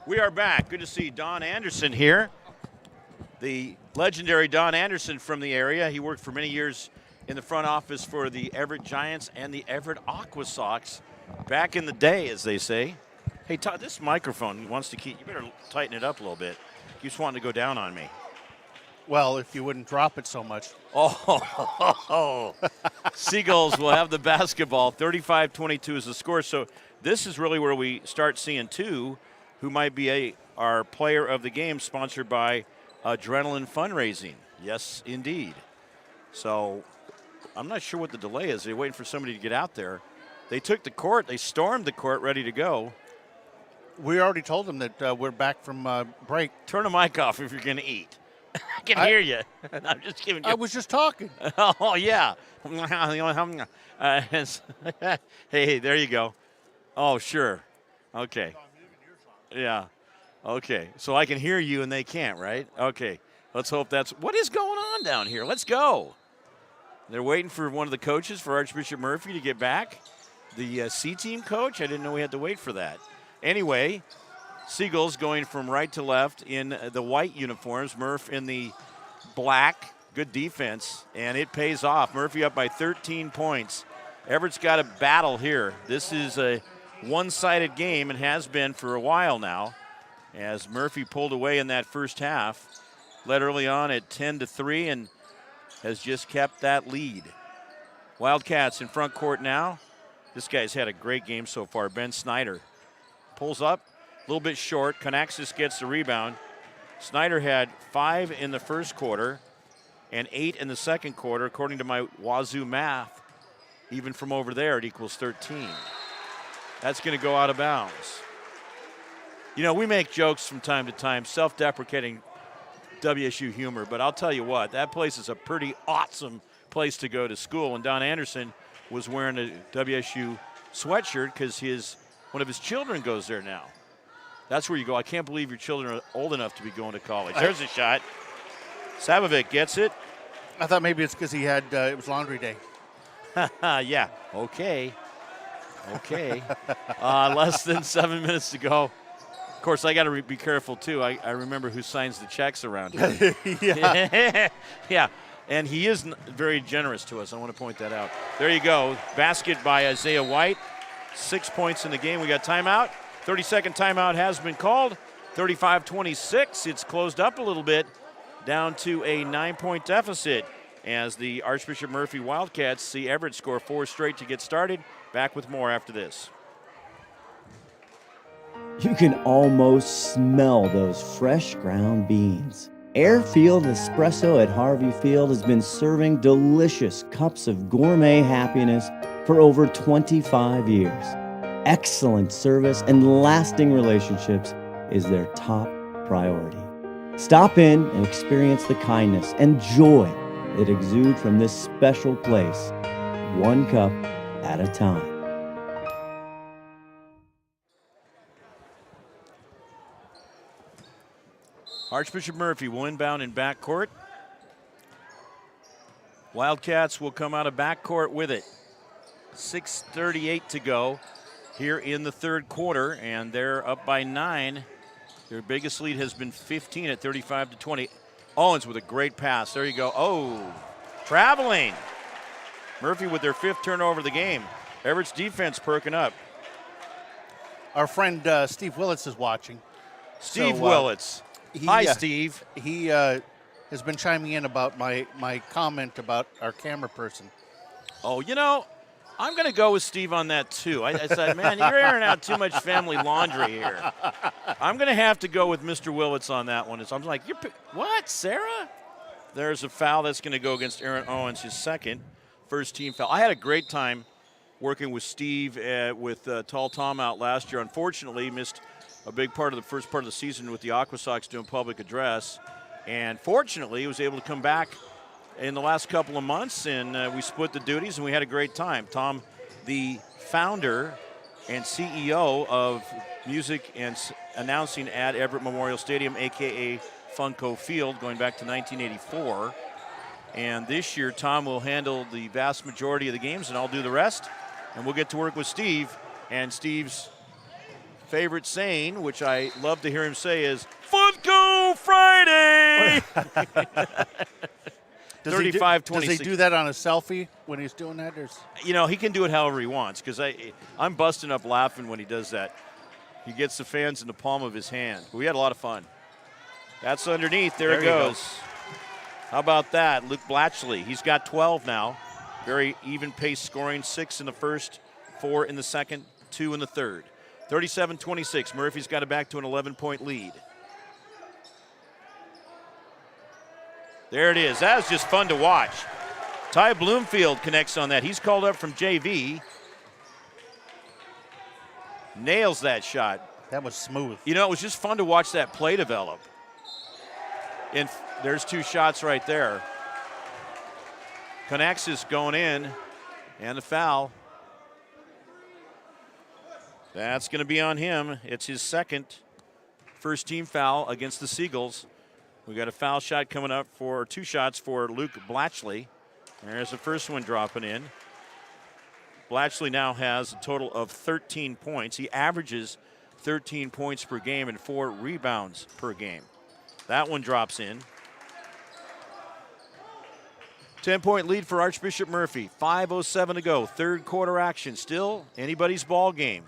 We are back. Good to see Don Anderson here. The legendary Don Anderson from the area. He worked for many years in the front office for the Everett Giants and the Everett Aqua Sox back in the day, as they say. Hey, Todd, this microphone wants to keep, you better tighten it up a little bit. Keeps wanting to go down on me. Well, if you wouldn't drop it so much. Oh, Seagulls will have the basketball. 35-22 is the score. So this is really where we start seeing two who might be our player of the game, sponsored by Adrenaline Fundraising. Yes, indeed. So I'm not sure what the delay is. They're waiting for somebody to get out there. They took the court. They stormed the court, ready to go. We already told them that we're back from break. Turn the mic off if you're going to eat. I can hear you. I'm just giving you. I was just talking. Oh, yeah. Hey, there you go. Oh, sure. Okay. Yeah. Okay, so I can hear you and they can't, right? Okay, let's hope that's what is going on down here. Let's go. They're waiting for one of the coaches for Archbishop Murphy to get back. The C-team coach, I didn't know we had to wait for that. Anyway, Seagulls going from right to left in the white uniforms. Murph in the black. Good defense, and it pays off. Murphy up by 13 points. Everett's got a battle here. This is a one-sided game and has been for a while now, as Murphy pulled away in that first half. Led early on at 10-3 and has just kept that lead. Wildcats in front court now. This guy's had a great game so far. Ben Snyder pulls up, a little bit short. Conaxis gets the rebound. Snyder had 5 in the first quarter and 8 in the second quarter. According to my Wazoo math, even from over there, it equals 13. That's going to go out of bounds. You know, we make jokes from time to time, self-deprecating WSU humor, but I'll tell you what, that place is a pretty awesome place to go to school. And Don Anderson was wearing a WSU sweatshirt because one of his children goes there now. That's where you go. I can't believe your children are old enough to be going to college. There's a shot. Savovic gets it. I thought maybe it's because he had it was laundry day. Yeah. Okay. Less than 7 minutes to go. Of course, I got to be careful too. I remember who signs the checks around here. Yeah. Yeah. And he is very generous to us. I want to point that out. There you go. Basket by Isaiah White. 6 points in the game. We got timeout. 30-second timeout has been called. 35-26. It's closed up a little bit, down to a 9-point deficit as the Archbishop Murphy Wildcats see Everett score 4 straight to get started. Back with more after this. You can almost smell those fresh ground beans. Airfield Espresso at Harvey Field has been serving delicious cups of gourmet happiness for over 25 years. Excellent service and lasting relationships is their top priority. Stop in and experience the kindness and joy that exude from this special place, one cup at a time. Archbishop Murphy will inbound in backcourt. Wildcats will come out of backcourt with it. 6:38 to go here in the third quarter, and they're up by 9. Their biggest lead has been 15 at 35-20. Owens with a great pass. There you go. Oh, traveling. Murphy with their 5th turnover of the game. Everett's defense perking up. Our friend Steve Willits is watching. Steve Willits. Hi, Steve. He has been chiming in about my comment about our camera person. Oh, you know, I'm going to go with Steve on that, too. I said, man, you're airing out too much family laundry here. I'm going to have to go with Mr. Willits on that one. I'm like, what, Sarah? There's a foul that's going to go against Aaron Owens, his second first-team foul. I had a great time working with Steve with Tall Tom out last year. Unfortunately, missed a big part of the first part of the season with the Aqua Sox doing public address. And fortunately, he was able to come back in the last couple of months, and we split the duties, and we had a great time. Tom, the founder and CEO of music and announcing at Everett Memorial Stadium, a.k.a. Funko Field, going back to 1984. And this year, Tom will handle the vast majority of the games, and I'll do the rest. And we'll get to work with Steve. And Steve's favorite saying, which I love to hear him say, is Funko Friday! 35-26. Does he do that on a selfie when he's doing that? You know, he can do it however he wants, because I'm busting up laughing when he does that. He gets the fans in the palm of his hand. We had a lot of fun. That's underneath. There it goes. How about that? Luke Blatchley. He's got 12 now. Very even pace scoring. 6 in the first, 4 in the second, 2 in the third. 37-26. Murphy's got it back to an 11-point lead. There it is. That was just fun to watch. Ty Bloomfield connects on that. He's called up from JV. Nails that shot. That was smooth. You know, it was just fun to watch that play develop. And there's 2 shots right there. Conaxis going in, and the foul. That's going to be on him. It's his second. first team foul against the Seagulls. We got a foul shot coming up for 2 shots for Luke Blatchley. There's the first one dropping in. Blatchley now has a total of 13 points. He averages 13 points per game and 4 rebounds per game. That one drops in. 10-point lead for Archbishop Murphy. 5:07 to go. Third quarter action. Still anybody's ball game.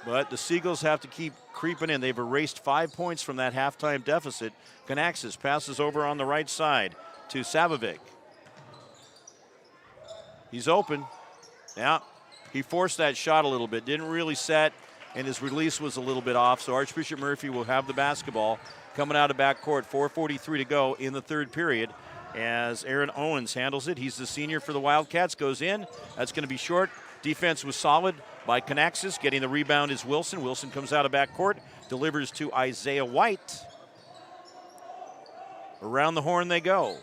But the Seagulls have to keep creeping in. They've erased 5 points from that halftime deficit. Kanaxis passes over on the right side to Savovic. He's open. Yeah, he forced that shot a little bit. Didn't really set, and his release was a little bit off. So Archbishop Murphy will have the basketball coming out of backcourt. 4:43 to go in the third period as Aaron Owens handles it. He's the senior for the Wildcats. Goes in. That's going to be short. Defense was solid by Kanaxis. Getting the rebound is Wilson. Wilson comes out of backcourt, delivers to Isaiah White. Around the horn they go.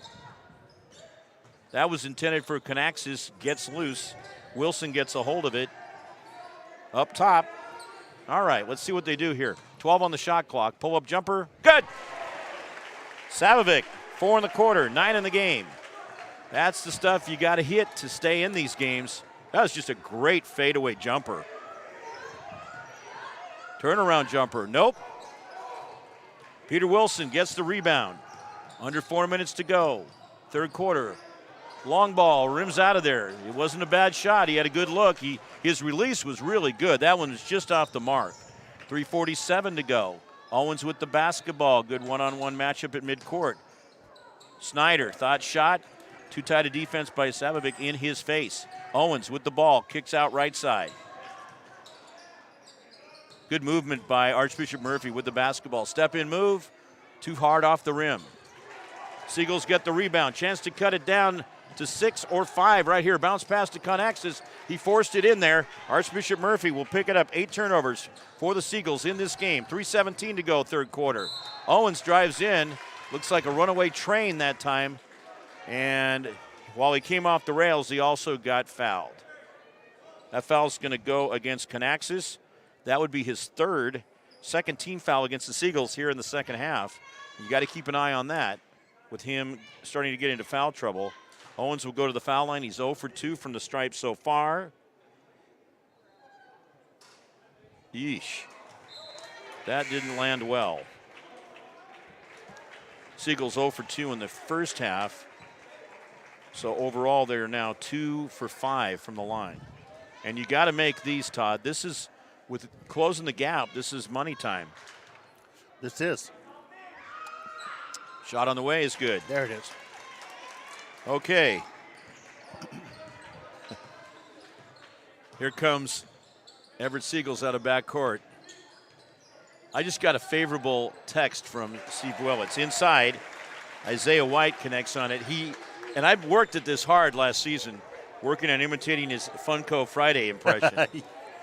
That was intended for Kanaxis. Gets loose. Wilson gets a hold of it. Up top. All right, let's see what they do here. 12 on the shot clock. Pull-up jumper. Good. Savovic, 4 in the quarter, 9 in the game. That's the stuff you got to hit to stay in these games. That was just a great fadeaway jumper. Turnaround jumper. Nope. Peter Wilson gets the rebound. Under 4 minutes to go. Third quarter. Long ball, rims out of there. It wasn't a bad shot. He had a good look. His release was really good. That one was just off the mark. 3:47 to go. Owens with the basketball. Good one-on-one matchup at midcourt. Snyder, thought shot. Too tight a defense by Savovic in his face. Owens with the ball, kicks out right side. Good movement by Archbishop Murphy with the basketball. Step in move, too hard off the rim. Seagulls get the rebound. Chance to cut it down to 6 or 5 right here. Bounce pass to Kanaxis. He forced it in there. Archbishop Murphy will pick it up. 8 turnovers for the Seagulls in this game. 3:17 to go, third quarter. Owens drives in. Looks like a runaway train that time. And while he came off the rails, he also got fouled. That foul's going to go against Kanaxis. That would be his second team foul against the Seagulls here in the second half. You got to keep an eye on that with him starting to get into foul trouble. Owens will go to the foul line. He's 0 for 2 from the stripe so far. Yeesh. That didn't land well. Seagulls 0 for 2 in the first half. So overall, they're now 2 for 5 from the line. And you got to make these, Todd. This is, with closing the gap, this is money time. This is. Shot on the way is good. There it is. Okay. Here comes Everett Seagulls out of backcourt. I just got a favorable text from Steve Willits. Inside, Isaiah White connects on it. And I've worked at this hard last season, working on imitating his Funko Friday impression.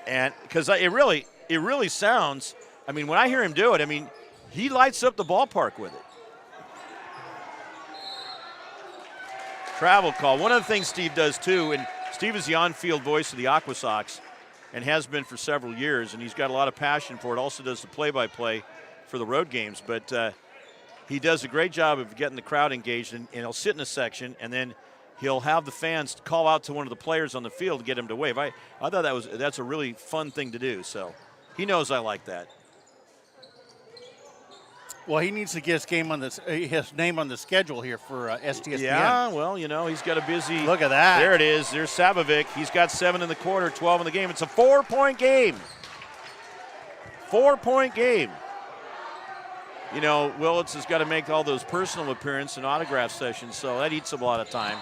And because it really sounds, I mean, when I hear him do it, I mean, he lights up the ballpark with it. Travel call. One of the things Steve does too, and Steve is the on-field voice of the Aqua Sox and has been for several years, and he's got a lot of passion for it. Also does the play-by-play for the road games, but he does a great job of getting the crowd engaged, and he'll sit in a section, and then he'll have the fans call out to one of the players on the field to get him to wave. I thought that's a really fun thing to do, so he knows I like that. Well, he needs to get his name on the schedule here for STSPN. Yeah, well, you know, he's got a busy. Look at that. There it is. There's Savovic. He's got 7 in the quarter, 12 in the game. It's a 4-point game. 4-point game. You know, Willits has got to make all those personal appearance and autograph sessions, so that eats up a lot of time.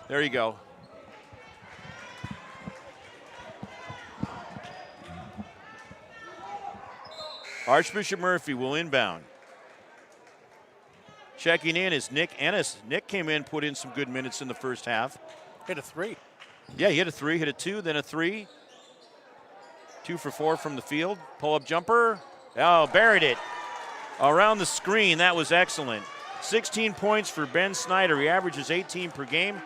There you go. Archbishop Murphy will inbound. Checking in is Nick Ennis. Nick came in, put in some good minutes in the first half. Hit a 3. Yeah, he hit a 3, hit a 2, then a 3. 2 for 4 from the field. Pull-up jumper. Oh, buried it. Around the screen, that was excellent. 16 points for Ben Snyder. He averages 18 per game.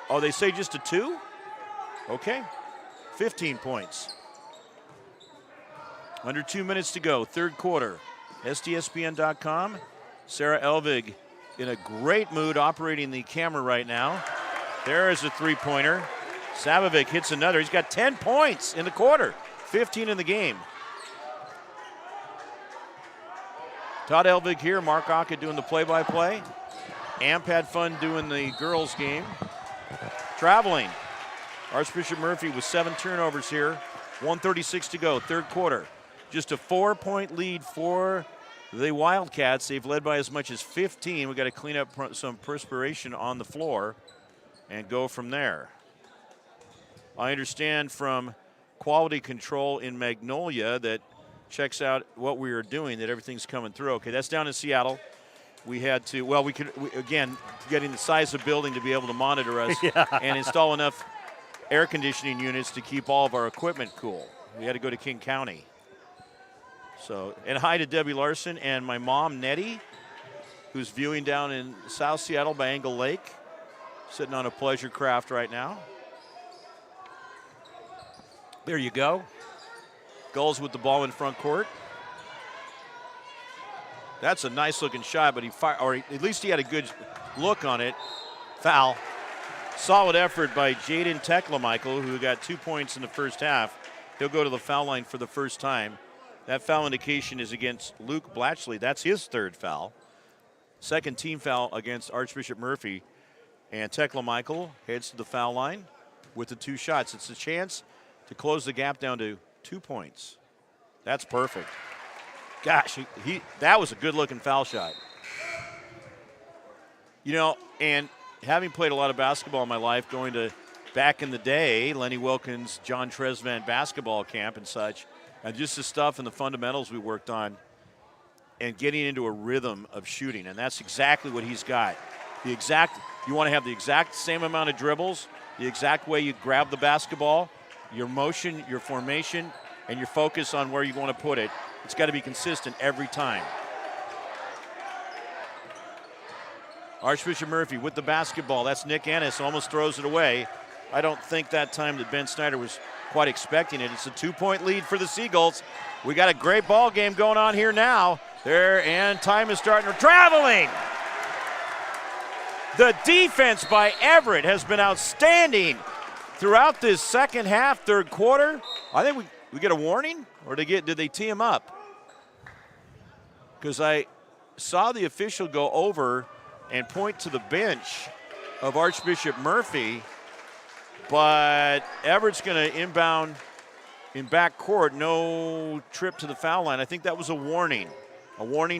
Oh, they say just a 2? Okay. 15 points. Under 2 minutes to go, third quarter. STSPN.com. Sarah Elvig in a great mood operating the camera right now. There is a three-pointer. Savovic hits another. He's got 10 points in the quarter, 15 in the game. Todd Elvig here, Mark Aka doing the play-by-play. Amp had fun doing the girls' game. Traveling. Archbishop Murphy with 7 turnovers here. 1:36 to go, third quarter. Just a 4-point lead for the Wildcats. They've led by as much as 15. We've got to clean up some perspiration on the floor and go from there. I understand from quality control in Magnolia that checks out what we are doing, that everything's coming through. Okay, that's down in Seattle. We had to, well, again, getting the size of building to be able to monitor us and install enough air conditioning units to keep all of our equipment cool. We had to go to King County. So, and hi to Debbie Larson and my mom, Nettie, who's viewing down in South Seattle by Angle Lake, sitting on a pleasure craft right now. There you go. Gulls with the ball in front court. That's a nice looking shot, but he fired, or at least he had a good look on it. Foul. Solid effort by Jaden Teklamichael, who got 2 points in the first half. He'll go to the foul line for the first time. That foul indication is against Luke Blatchley. That's his third foul. Second team foul against Archbishop Murphy. And Teklamichael heads to the foul line with the 2 shots. It's a chance to close the gap down to 2 points. That's perfect. Gosh, that was a good-looking foul shot. You know, and having played a lot of basketball in my life, going to, back in the day, Lenny Wilkins, John Tresvant basketball camp and such, and just the stuff and the fundamentals we worked on and getting into a rhythm of shooting, and that's exactly what he's got. You want to have the exact same amount of dribbles, the exact way you grab the basketball, your motion, your formation, and your focus on where you want to put it. It's got to be consistent every time. Archbishop Murphy with the basketball. That's Nick Ennis, almost throws it away. I don't think that time that Ben Snyder was quite expecting it. It's a 2-point lead for the Seagulls. We got a great ball game going on here now. There, and time is starting. Traveling! The defense by Everett has been outstanding throughout this second half, third quarter. I think we get a warning, or did they tee him up? Because I saw the official go over and point to the bench of Archbishop Murphy, but Everett's going to inbound in back court, no trip to the foul line. I think that was a warning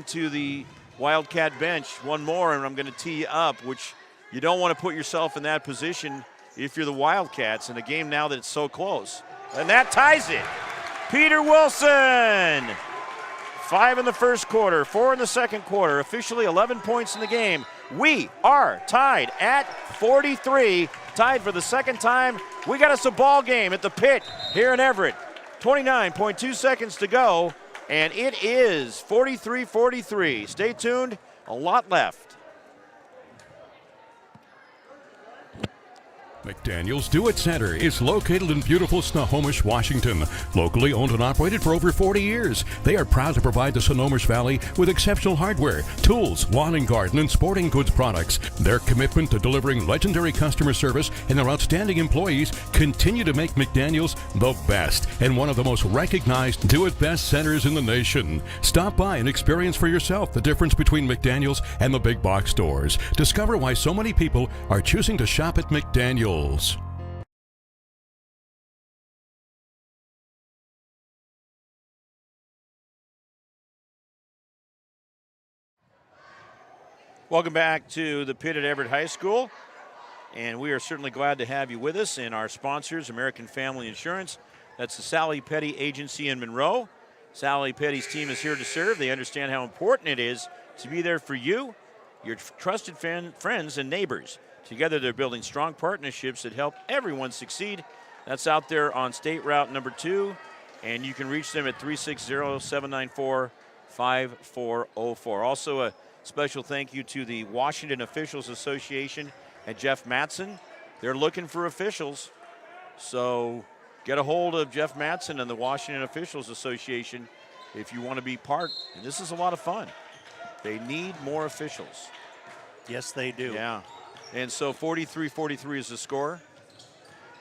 to the Wildcat bench. One more, and I'm going to tee you up, which you don't want to put yourself in that position if you're the Wildcats in a game now that it's so close. And that ties it. Peter Wilson. 5 in the first quarter, 4 in the second quarter, officially 11 points in the game. We are tied at 43, tied for the second time. We got us a ball game at the Pit here in Everett. 29.2 seconds to go, and it is 43-43. Stay tuned, a lot left. McDaniel's Do It Center is located in beautiful Snohomish, Washington. Locally owned and operated for over 40 years, they are proud to provide the Snohomish Valley with exceptional hardware, tools, lawn and garden, and sporting goods products. Their commitment to delivering legendary customer service and their outstanding employees continue to make McDaniel's the best and one of the most recognized Do It Best centers in the nation. Stop by and experience for yourself the difference between McDaniel's and the big box stores. Discover why so many people are choosing to shop at McDaniel's. Welcome back to the Pit at Everett High School, and we are certainly glad to have you with us, and our sponsors, American Family Insurance. That's the Sally Petty Agency in Monroe. Sally Petty's team is here to serve. They understand how important it is to be there for you, your trusted friends, and neighbors. Together, they're building strong partnerships that help everyone succeed. That's out there on State Route number 2, and you can reach them at 360-794-5404. Also, a special thank you to the Washington Officials Association and Jeff Matson. They're looking for officials, so get a hold of Jeff Mattson and the Washington Officials Association if you want to be part. And this is a lot of fun. They need more officials. Yes, they do. Yeah. And so 43-43 is the score.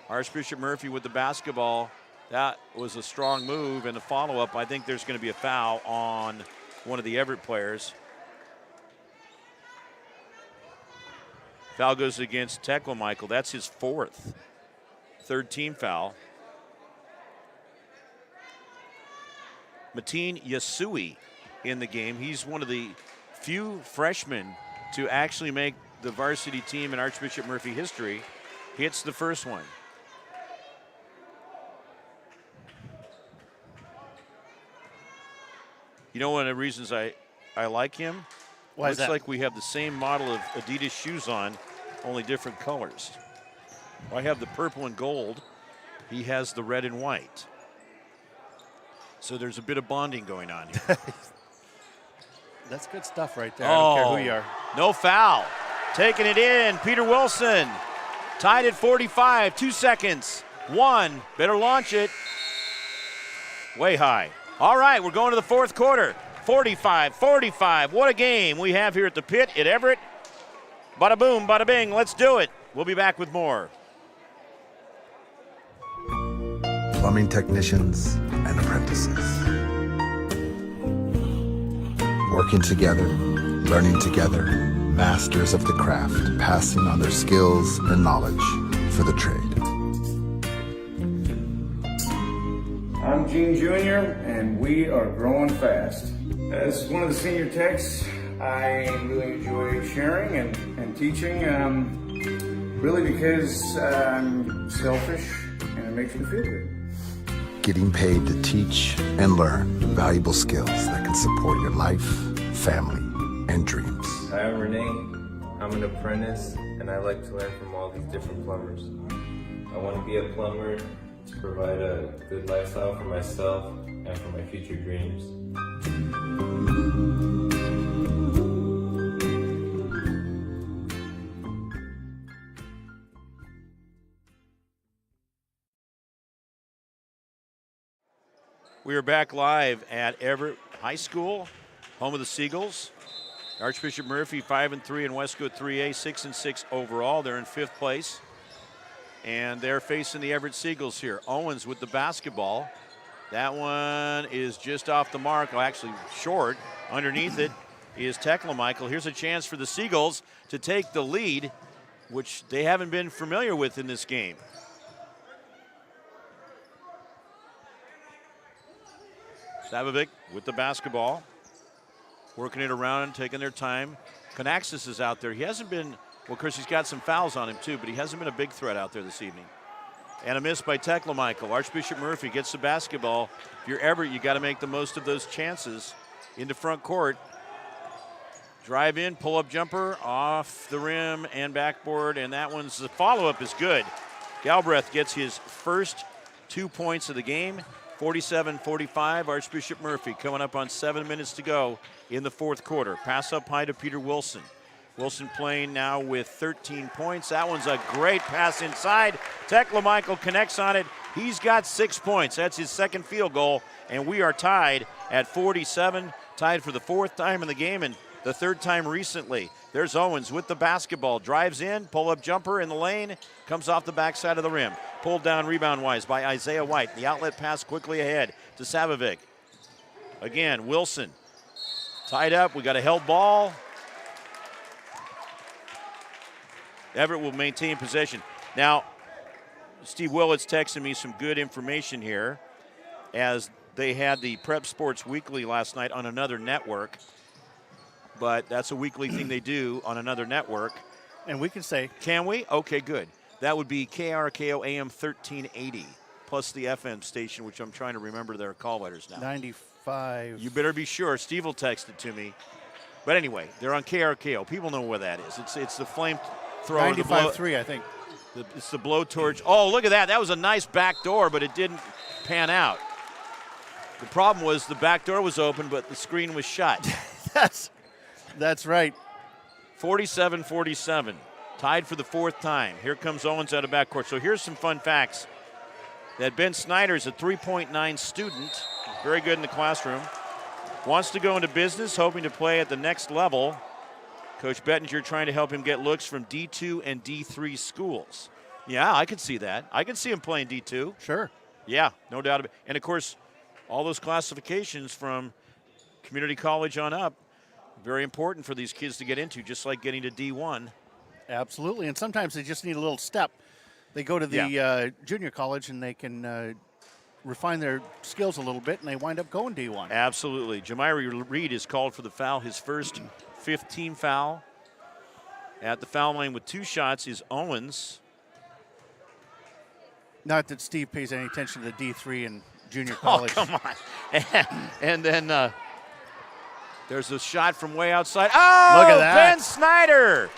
Archbishop Murphy with the basketball. That was a strong move. And the follow-up, I think there's going to be a foul on one of the Everett players. Foul goes against Tekla Michael. That's his fourth. Third team foul. Mateen Yasui in the game. He's one of the few freshmen to actually make the varsity team in Archbishop Murphy history. Hits the first one. You know, one of the reasons I like him? Why is Looks that? like we have the same model of Adidas shoes on, only different colors. I have the purple and gold. He has the red and white. So there's a bit of bonding going on here. That's good stuff right there. I don't care who you are. No foul. Taking it in, Peter Wilson. Tied at 45, 2 seconds. One, better launch it. Way high. All right, we're going to the fourth quarter. 45-45. What a game we have here at the pit at Everett. Bada boom, bada bing. Let's do it. We'll be back with more. Plumbing technicians and apprentices. Working together, learning together, masters of the craft, passing on their skills and knowledge for the trade. I'm Gene Jr., and we are growing fast. As one of the senior techs, I really enjoy sharing and teaching, really because I'm selfish and it makes me feel good. Getting paid to teach and learn valuable skills that can support your life, family, and dreams. Hi, I'm Renee. I'm an apprentice, and I like to learn from all these different plumbers. I want to be a plumber to provide a good lifestyle for myself and for my future dreams. We are back live at Everett High School, home of the Seagulls. Archbishop Murphy 5-3 and Westcote 3A, 6-6 overall. They're in fifth place. And they're facing the Everett Seagulls here. Owens with the basketball. That one is just off the mark, actually short. Underneath it is Tekla Michael. Here's a chance for the Seagulls to take the lead, which they haven't been familiar with in this game. Savovic with the basketball. Working it around, taking their time. Kanaxis is out there. He hasn't been, well, of course, he's got some fouls on him too, but he hasn't been a big threat out there this evening. And a miss by Tekla Michael. Archbishop Murphy gets the basketball. If you're Everett, you got to make the most of those chances into front court. Drive in, pull-up jumper, off the rim and backboard, and that one's, the follow-up is good. Galbraith gets his first 2 points of the game. 47-45, Archbishop Murphy coming up on 7 minutes to go in the fourth quarter. Pass up high to Peter Wilson. Wilson playing now with 13 points. That one's a great pass inside. Tekla Michael connects on it. He's got 6 points. That's his second field goal, and we are tied at 47, tied for the fourth time in the game and the third time recently. There's Owens with the basketball. Drives in, pull-up jumper in the lane, comes off the backside of the rim. Pulled down rebound-wise by Isaiah White. The outlet pass quickly ahead to Savovic. Again, Wilson tied up. We got a held ball. Everett will maintain possession. Now, Steve Willett's texting me some good information here as they had the Prep Sports Weekly last night on another network. But that's a weekly thing they do on another network. And we can say. Can we? Okay, good. That would be KRKO AM 1380, plus the FM station, which I'm trying to remember their call letters now. 95. You better be sure. Steve will text it to me. But anyway, they're on KRKO. People know where that is. It's the flamethrower. 95.3, I think. It's the blowtorch. Oh, look at that. That was a nice back door, but it didn't pan out. The problem was the back door was open, but the screen was shut. That's right. 47-47. Tied for the fourth time. Here comes Owens out of backcourt. So here's some fun facts. that Ben Snyder is a 3.9 student, very good in the classroom. Wants to go into business, hoping to play at the next level. Coach Bettinger trying to help him get looks from D2 and D3 schools. Yeah, I could see that. I could see him playing D2. Sure. Yeah, no doubt about it. And, of course, all those classifications from community college on up, very important for these kids to get into, just like getting to D1. Absolutely, and sometimes they just need a little step. They go to the junior college and they can refine their skills a little bit, and they wind up going D1. Absolutely. Jamiri Reed is called for the foul, his first 15 foul. At the foul line with 2 shots is Owens. Not that Steve pays any attention to the D3 and junior college. Oh, come on. And then there's a shot from way outside. Oh, look at that. Ben Snyder.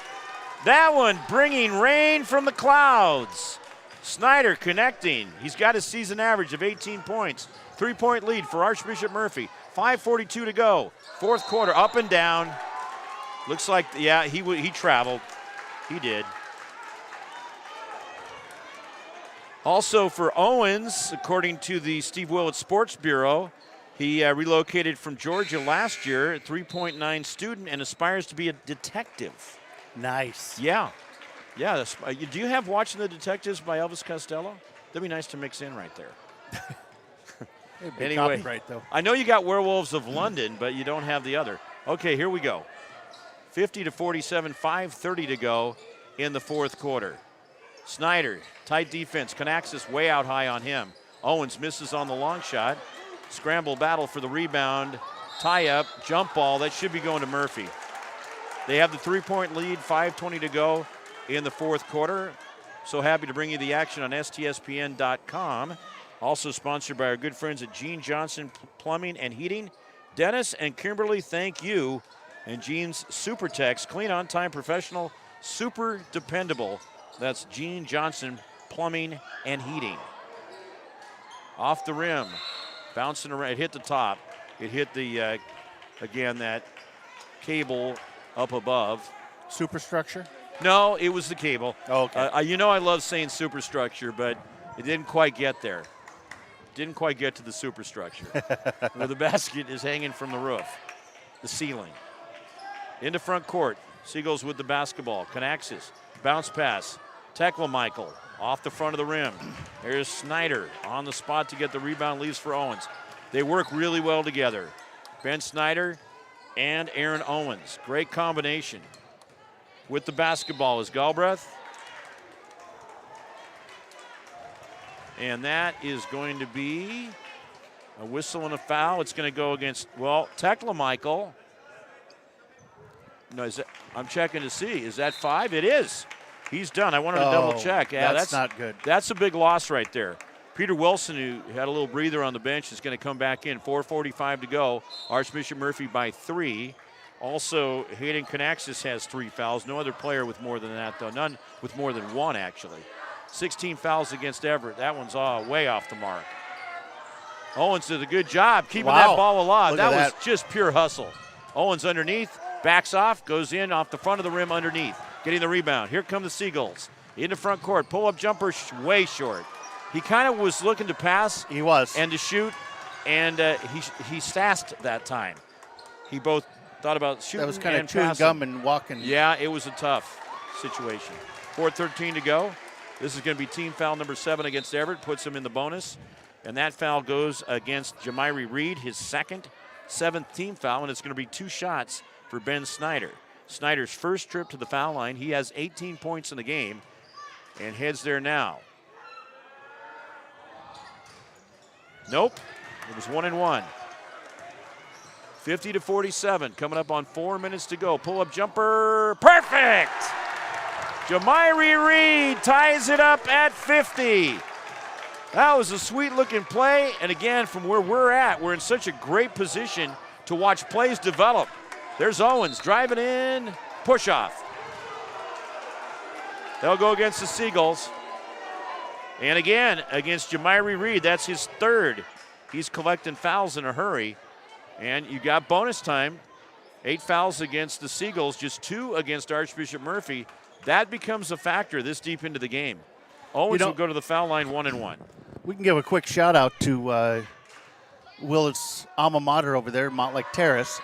That one bringing rain from the clouds. Snyder connecting. He's got a season average of 18 points. 3-point lead for Archbishop Murphy. 5:42 to go. Fourth quarter, up and down. Looks like, yeah, he traveled. He did. Also for Owens, according to the Steve Willett Sports Bureau, he relocated from Georgia last year, a 3.9 student, and aspires to be a detective. Nice. Yeah. Yeah. Do you have Watching the Detectives by Elvis Costello? That'd be nice to mix in right there. Anyway, copyright, though. I know you got Werewolves of London, but you don't have the other. Okay, here we go. 50-47, 5:30 to go in the fourth quarter. Snyder, tight defense. Canaxis way out high on him. Owens misses on the long shot. Scramble battle for the rebound. Tie up, jump ball. That should be going to Murphy. They have the 3-point lead, 5:20 to go in the fourth quarter. So happy to bring you the action on STSPN.com. Also sponsored by our good friends at Gene Johnson Plumbing and Heating. Dennis and Kimberly, thank you. And Gene's SuperTex, clean, on-time, professional, super dependable. That's Gene Johnson Plumbing and Heating. Off the rim, bouncing around. It hit the top. It hit the, again, that cable up above. Superstructure? No, it was the cable. Oh, okay. You know I love saying superstructure, but it didn't quite get there. Didn't quite get to the superstructure. Where the basket is hanging from the roof, the ceiling. Into front court. Seagulls with the basketball. Canaxis, bounce pass. Tekla Michael off the front of the rim. There's Snyder on the spot to get the rebound, leaves for Owens. They work really well together. Ben Snyder and Aaron Owens. Great combination. With the basketball is Galbraith. And that is going to be a whistle and a foul. It's going to go against, well, Tekla Michael. No, I'm checking to see. Is that 5? It is. He's done. I wanted to double check. Yeah, that's not good. That's a big loss right there. Peter Wilson, who had a little breather on the bench, is going to come back in. 4:45 to go. Archbishop Murphy by 3. Also, Hayden Canaxis has 3 fouls. No other player with more than that, though. None with more than 1, actually. 16 fouls against Everett. That one's way off the mark. Owens did a good job keeping that ball alive. That was just pure hustle. Owens underneath, backs off, goes in off the front of the rim underneath, getting the rebound. Here come the Seagulls. Into front court, pull-up jumper way short. He kind of was looking to pass. He was. And to shoot, and he sassed that time. He both thought about shooting and passing. That was kind of chewing gum and walking. Yeah, it was a tough situation. 4:13 to go. This is going to be team foul number 7 against Everett, puts him in the bonus. And that foul goes against Jamiri Reed, his 7th team foul, and it's going to be 2 shots for Ben Snyder. Snyder's first trip to the foul line. He has 18 points in the game and heads there now. Nope, it was 1-1. 50-47, coming up on 4 minutes to go. Pull-up jumper, perfect! Jamiri Reed ties it up at 50. That was a sweet-looking play, and again, from where we're at, we're in such a great position to watch plays develop. There's Owens driving in, push-off. They'll go against the Seagulls. And again, against Jamiri Reed, that's his 3rd. He's collecting fouls in a hurry. And you got bonus time. 8 fouls against the Seagulls, just 2 against Archbishop Murphy. That becomes a factor this deep into the game. Owens will go to the foul line 1-1. We can give a quick shout out to Willard's alma mater over there, Montlake Terrace.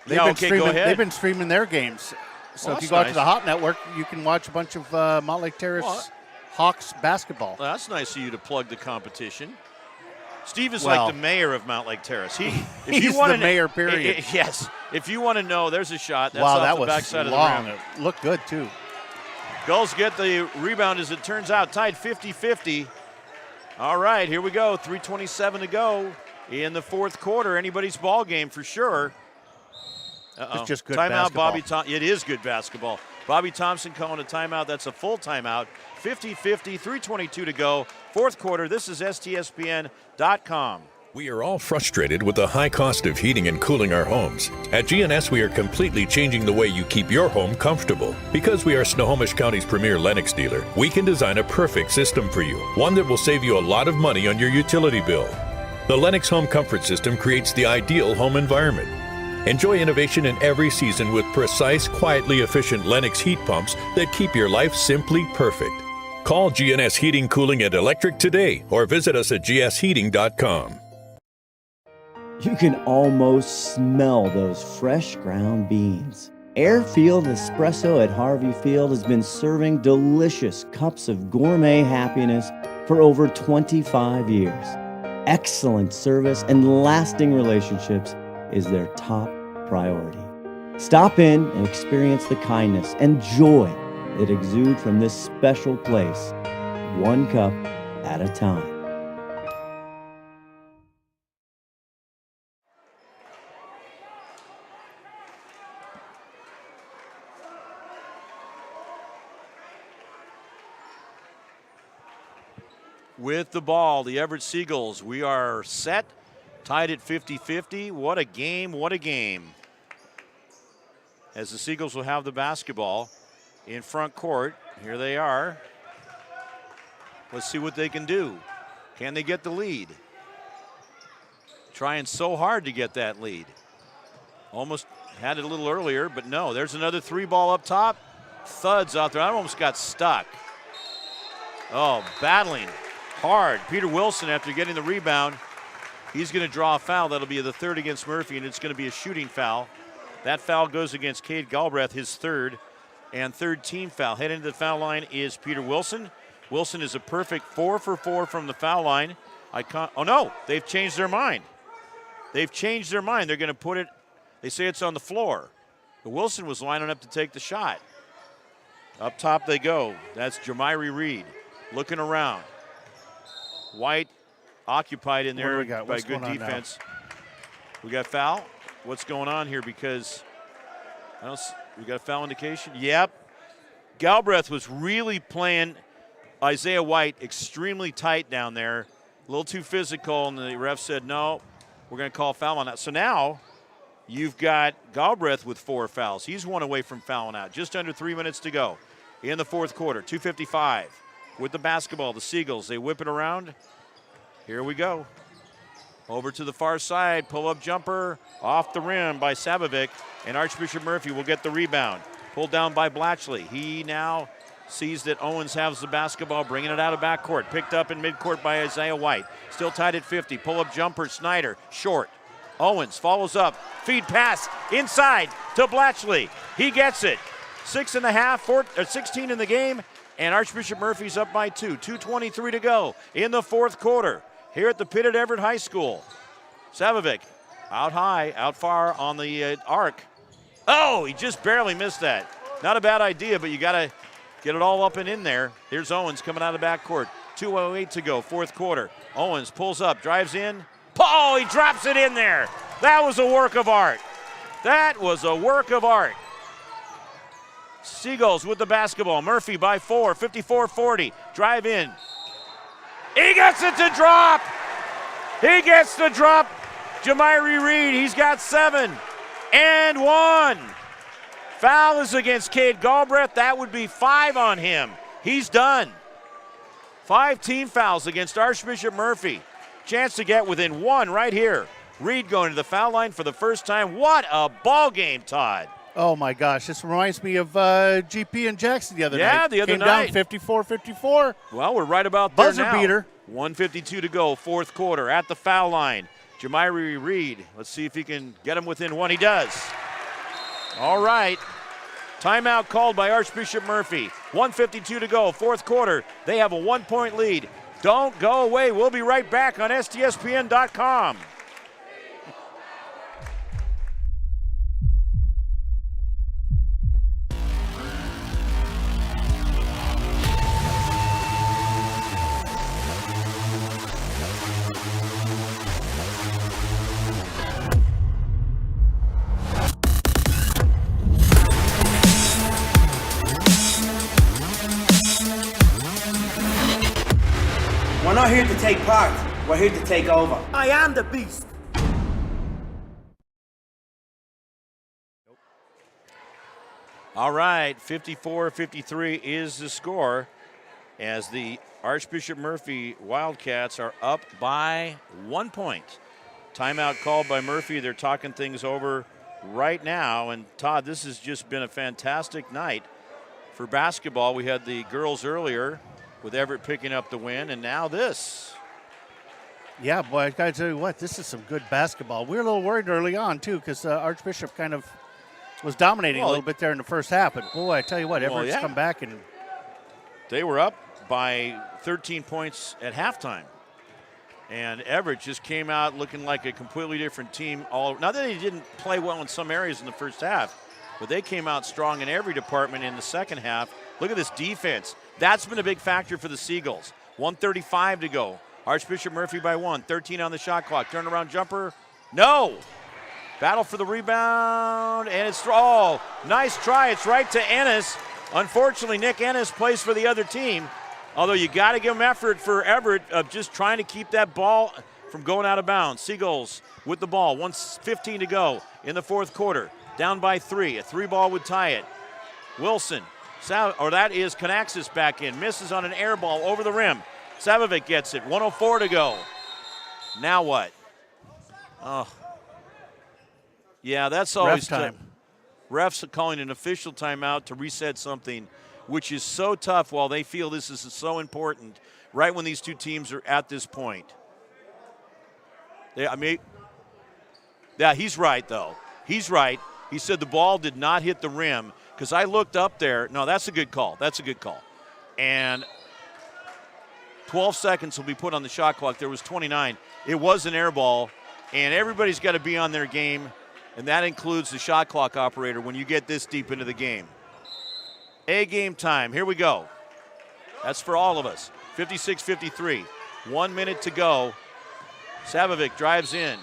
Go ahead. They've been streaming their games. So if you go out to the Hot Network, you can watch a bunch of Montlake Terrace Hawks basketball. Well, that's nice of you to plug the competition. Steve is like the mayor of Mountlake Terrace. He's the mayor, period. Yes. If you want to know, there's a shot. That's wow, off that the was backside long. of the rim. It looked good, too. Gulls get the rebound as it turns out, tied 50-50. All right, here we go. 3:27 to go in the fourth quarter. Anybody's ball game for sure. It's just good timeout, basketball. It is good basketball. Bobby Thompson calling a timeout. That's a full timeout. 50-50, 3:22 to go. Fourth quarter. This is STSPN.com. We are all frustrated with the high cost of heating and cooling our homes. At GNS, we are completely changing the way you keep your home comfortable. Because we are Snohomish County's premier Lennox dealer, we can design a perfect system for you, one that will save you a lot of money on your utility bill. The Lennox Home Comfort System creates the ideal home environment. Enjoy innovation in every season with precise, quietly efficient Lennox heat pumps that keep your life simply perfect. Call GNS Heating, Cooling, and Electric today or visit us at gsheating.com. You can almost smell those fresh ground beans. Airfield Espresso at Harvey Field has been serving delicious cups of gourmet happiness for over 25 years. Excellent service and lasting relationships is their top priority. Stop in and experience the kindness and joy that exude from this special place, one cup at a time. With the ball, the Everett Seagulls, we are set, tied at 50-50. What a game, what a game. As the Seagulls will have the basketball in front court. Here they are. Let's see what they can do. Can they get the lead? Trying so hard to get that lead. Almost had it a little earlier, but no. There's another three ball up top. Thuds out there. I almost got stuck. Oh, battling hard. Peter Wilson, after getting the rebound, he's going to draw a foul. That'll be the third against Murphy, and it's going to be a shooting foul. That foul goes against Cade Galbraith, his third and third team foul. Heading to the foul line is Peter Wilson. Wilson is a perfect 4 for 4 from the foul line. Oh, no, they've changed their mind. They've changed their mind. They're going to put it, they say it's on the floor. But Wilson was lining up to take the shot. Up top they go. That's Jamiri Reed looking around. White occupied in there by good defense. We got foul. What's going on here? Because we got a foul indication. Yep. Galbraith was really playing Isaiah White extremely tight down there. A little too physical, and the ref said, no, we're going to call foul on that. So now you've got Galbraith with 4 fouls. He's one away from fouling out. Just under 3 minutes to go in the fourth quarter. 2:55. With the basketball, the Seagulls, they whip it around. Here we go. Over to the far side, pull-up jumper off the rim by Savovic, and Archbishop Murphy will get the rebound. Pulled down by Blatchley. He now sees that Owens has the basketball, bringing it out of backcourt. Picked up in midcourt by Isaiah White. Still tied at 50. Pull-up jumper, Snyder, short. Owens follows up. Feed pass inside to Blatchley. He gets it. 16 in the game. And Archbishop Murphy's up by 2. 2:23 to go in the fourth quarter here at the pit at Everett High School. Savovic out high, out far on the arc. Oh, he just barely missed that. Not a bad idea, but you got to get it all up and in there. Here's Owens coming out of backcourt. 2:08 to go, fourth quarter. Owens pulls up, drives in. Oh, he drops it in there. That was a work of art. That was a work of art. Seagulls with the basketball. Murphy by 4, 54-40. Drive in. He gets it to drop. He gets the drop. Jamiri Reed, he's got 7 and 1. Foul is against Cade Galbraith. That would be 5 on him. He's done. 5 team fouls against Archbishop Murphy. Chance to get within 1 right here. Reed going to the foul line for the first time. What a ball game, Todd. Oh, my gosh. This reminds me of GP and Jackson the other night. Yeah, the other Came night. down 54-54. Well, we're right about there Buzzer now. beater. 1:52 to go, fourth quarter. At the foul line, Jamiri Reed. Let's see if he can get him within one. He does. All right. Timeout called by Archbishop Murphy. 1:52 to go, fourth quarter. They have a 1-point lead. Don't go away. We'll be right back on STSPN.com. We're not here to take part. We're here to take over. I am the beast. All right, 54-53 is the score as the Archbishop Murphy Wildcats are up by 1 point. Timeout called by Murphy. They're talking things over right now. And Todd, this has just been a fantastic night for basketball. We had the girls earlier with Everett picking up the win, and now this. Yeah, boy, I got to tell you what, this is some good basketball. We were a little worried early on, too, because Archbishop kind of was dominating a little bit there in the first half. But, boy, I tell you what, Everett's come back. And they were up by 13 points at halftime. And Everett just came out looking like a completely different team. Not that they didn't play well in some areas in the first half, but they came out strong in every department in the second half. Look at this defense. That's been a big factor for the Seagulls. 1:35 to go. Archbishop Murphy by 1. 13 on the shot clock. Turnaround jumper. No. Battle for the rebound. And it's, nice try. It's right to Ennis. Unfortunately, Nick Ennis plays for the other team. Although you got to give him effort for Everett of just trying to keep that ball from going out of bounds. Seagulls with the ball. 1:15 to go in the fourth quarter. Down by 3. A 3-ball would tie it. Wilson. That is Kanaxis back in. Misses on an air ball over the rim. Savovic gets it. 1:04 to go. Now what? Oh. Yeah, that's always time. Refs calling an official timeout to reset something, which is so tough while they feel this is so important, right when these two teams are at this point. Yeah, he's right, though. He's right. He said the ball did not hit the rim. Because I looked up there. No, that's a good call. That's a good call. And 12 seconds will be put on the shot clock. There was 29. It was an air ball. And everybody's got to be on their game. And that includes the shot clock operator when you get this deep into the game. Game time. Here we go. That's for all of us. 56-53. 1 minute to go. Savovic drives in.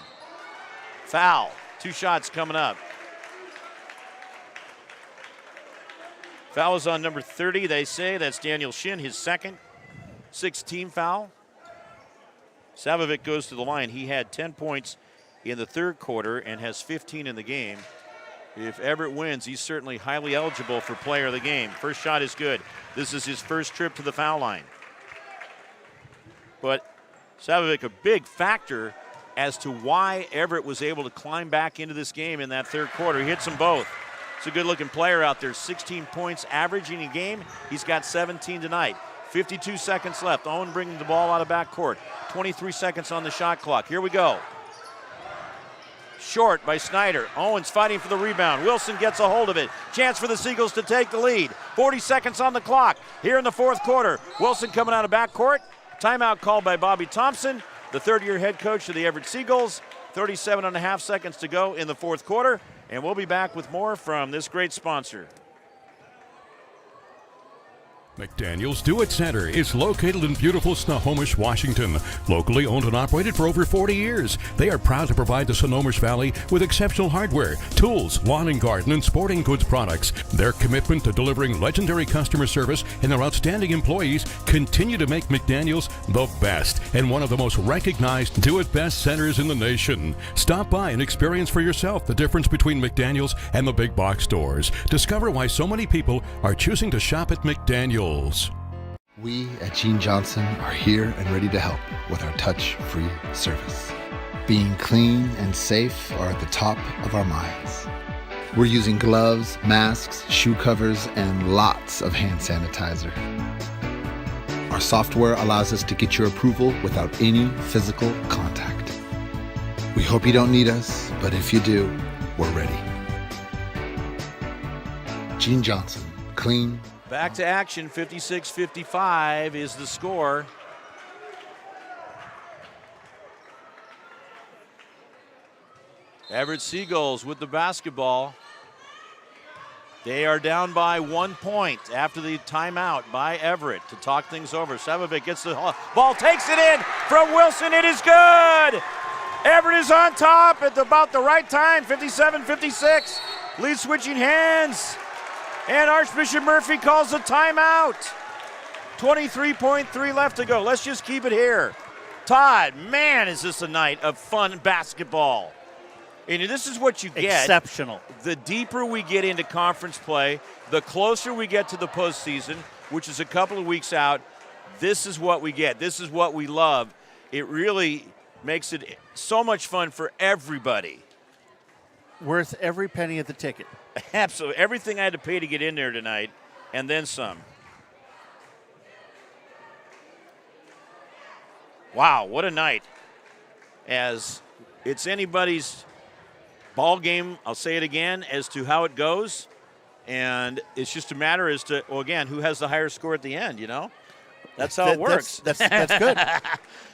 Foul. 2 shots coming up. Foul is on number 30, they say. That's Daniel Shin, his second. 6-team foul. Savovic goes to the line. He had 10 points in the third quarter and has 15 in the game. If Everett wins, he's certainly highly eligible for player of the game. First shot is good. This is his first trip to the foul line. But Savovic, a big factor as to why Everett was able to climb back into this game in that third quarter. He hits them both. It's a good-looking player out there. 16 points average in a game. He's got 17 tonight. 52 seconds left. Owen bringing the ball out of backcourt. 23 seconds on the shot clock. Here we go. Short by Snyder. Owens fighting for the rebound. Wilson gets a hold of it. Chance for the Seagulls to take the lead. 40 seconds on the clock here in the fourth quarter. Wilson coming out of backcourt. Timeout called by Bobby Thompson, the third-year head coach of the Everett Seagulls. 37.5 seconds to go in the fourth quarter. And we'll be back with more from this great sponsor. McDaniel's Do-It Center is located in beautiful Snohomish, Washington. Locally owned and operated for over 40 years, they are proud to provide the Snohomish Valley with exceptional hardware, tools, lawn and garden, and sporting goods products. Their commitment to delivering legendary customer service and their outstanding employees continue to make McDaniel's the best and one of the most recognized Do-It-Best centers in the nation. Stop by and experience for yourself the difference between McDaniel's and the big box stores. Discover why so many people are choosing to shop at McDaniel's. We at Gene Johnson are here and ready to help with our touch-free service. Being clean and safe are at the top of our minds. We're using gloves, masks, shoe covers, and lots of hand sanitizer. Our software allows us to get your approval without any physical contact. We hope you don't need us, but if you do, we're ready. Gene Johnson, clean. Back to action, 56-55 is the score. Everett Seagulls with the basketball. They are down by 1 point after the timeout by Everett to talk things over. Savovic gets the ball, takes it in from Wilson. It is good. Everett is on top at about the right time, 57-56. Lead switching hands. And Archbishop Murphy calls a timeout. 23.3 left to go. Let's just keep it here. Todd, man, is this a night of fun basketball. And this is what you get. Exceptional. The deeper we get into conference play, the closer we get to the postseason, which is a couple of weeks out, this is what we get. This is what we love. It really makes it so much fun for everybody. Worth every penny of the ticket. Absolutely. Everything I had to pay to get in there tonight, and then some. Wow, what a night. As it's anybody's ball game, I'll say it again, as to how it goes. And it's just a matter as to, well, again, who has the higher score at the end, you know? That's how it works. That's good.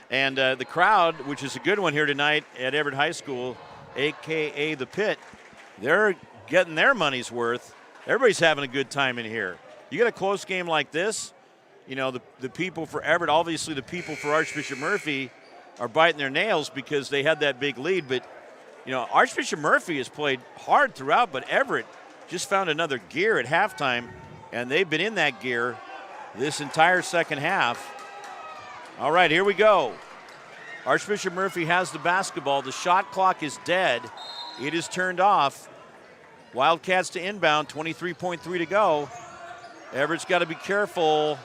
And the crowd, which is a good one here tonight at Everett High School, a.k.a. the Pit, they're getting their money's worth. Everybody's having a good time in here. You get a close game like this, you know, the people for Everett, obviously the people for Archbishop Murphy are biting their nails because they had that big lead, but you know, Archbishop Murphy has played hard throughout, but Everett just found another gear at halftime, and they've been in that gear this entire second half. All right, here we go. Archbishop Murphy has the basketball. The shot clock is dead. It is turned off. Wildcats to inbound, 23.3 to go. Everett's got to be careful.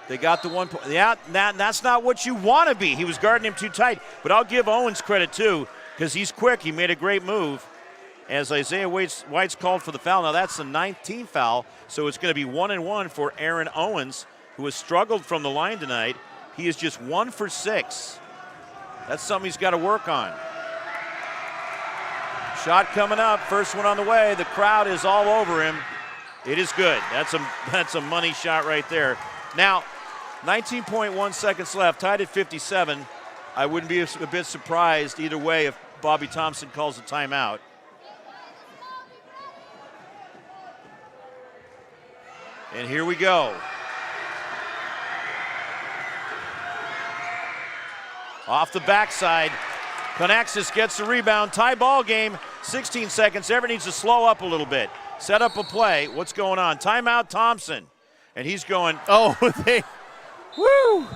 They got the 1 point. Yeah, that's not what you want to be. He was guarding him too tight, but I'll give Owens credit too, because he's quick. He made a great move as Isaiah White's called for the foul. Now that's the 19th foul, so it's going to be 1-1 for Aaron Owens, who has struggled from the line tonight. He is just 1 for 6. That's something he's got to work on. Shot coming up, first one on the way. The crowd is all over him. It is good. That's a money shot right there. Now, 19.1 seconds left, tied at 57. I wouldn't be a bit surprised either way if Bobby Thompson calls a timeout. And here we go. Off the backside, Conaxis gets the rebound. Tie ball game, 16 seconds. Everett needs to slow up a little bit. Set up a play. What's going on? Timeout Thompson. And he's going. Oh, woo!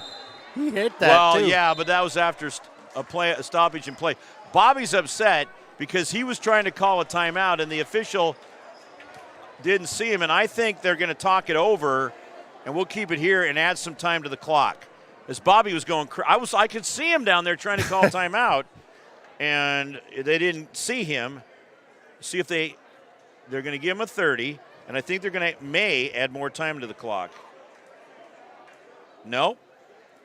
He hit that, well, too. Yeah, but that was after a stoppage in play. Bobby's upset because he was trying to call a timeout, and the official didn't see him, and I think they're going to talk it over, and we'll keep it here and add some time to the clock. As Bobby was going, I could see him down there trying to call timeout, and they didn't see him. See if they're going to give him a 30, and I think they're may add more time to the clock. Nope,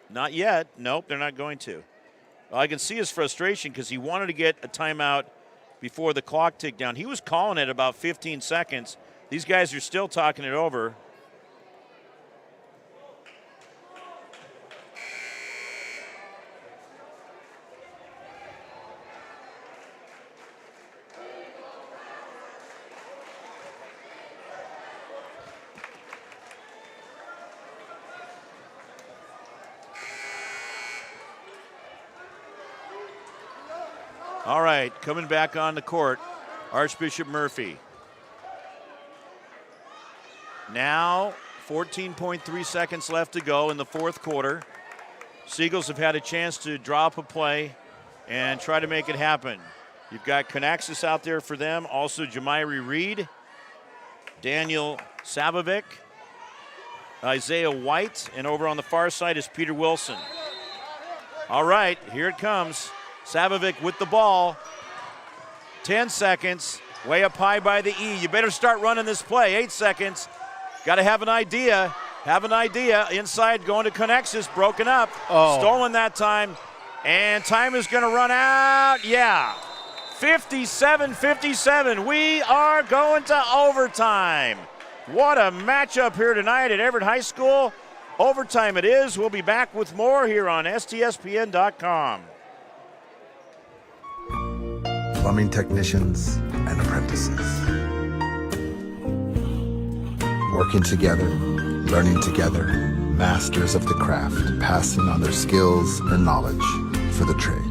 not yet. Nope, they're not going to. Well, I can see his frustration because he wanted to get a timeout before the clock ticked down. He was calling it about 15 seconds. These guys are still talking it over. All right, coming back on the court, Archbishop Murphy. Now, 14.3 seconds left to go in the fourth quarter. Seagulls have had a chance to drop a play and try to make it happen. You've got Conaxis out there for them, also Jamiri Reed, Daniel Savovic, Isaiah White, and over on the far side is Peter Wilson. All right, here it comes. Savovic with the ball. 10 seconds. Way up high by the E. You better start running this play. 8 seconds. Got to have an idea. Inside going to Connexus. Broken up. Stolen that time. And time is going to run out. Yeah. 57-57. We are going to overtime. What a matchup here tonight at Everett High School. Overtime it is. We'll be back with more here on STSPN.com. Plumbing technicians and apprentices. Working together, learning together, masters of the craft, passing on their skills and knowledge for the trade.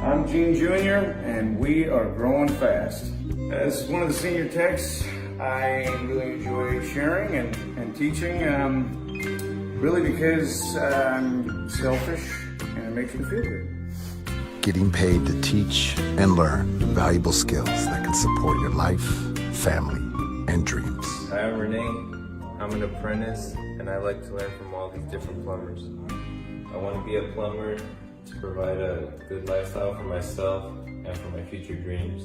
I'm Gene Jr., and we are growing fast. As one of the senior techs, I really enjoy sharing and teaching, really because I'm selfish and it makes me feel good. Getting paid to teach and learn valuable skills that can support your life, family, and dreams. Hi, I'm Renee. I'm an apprentice, and I like to learn from all these different plumbers. I want to be a plumber to provide a good lifestyle for myself and for my future dreams.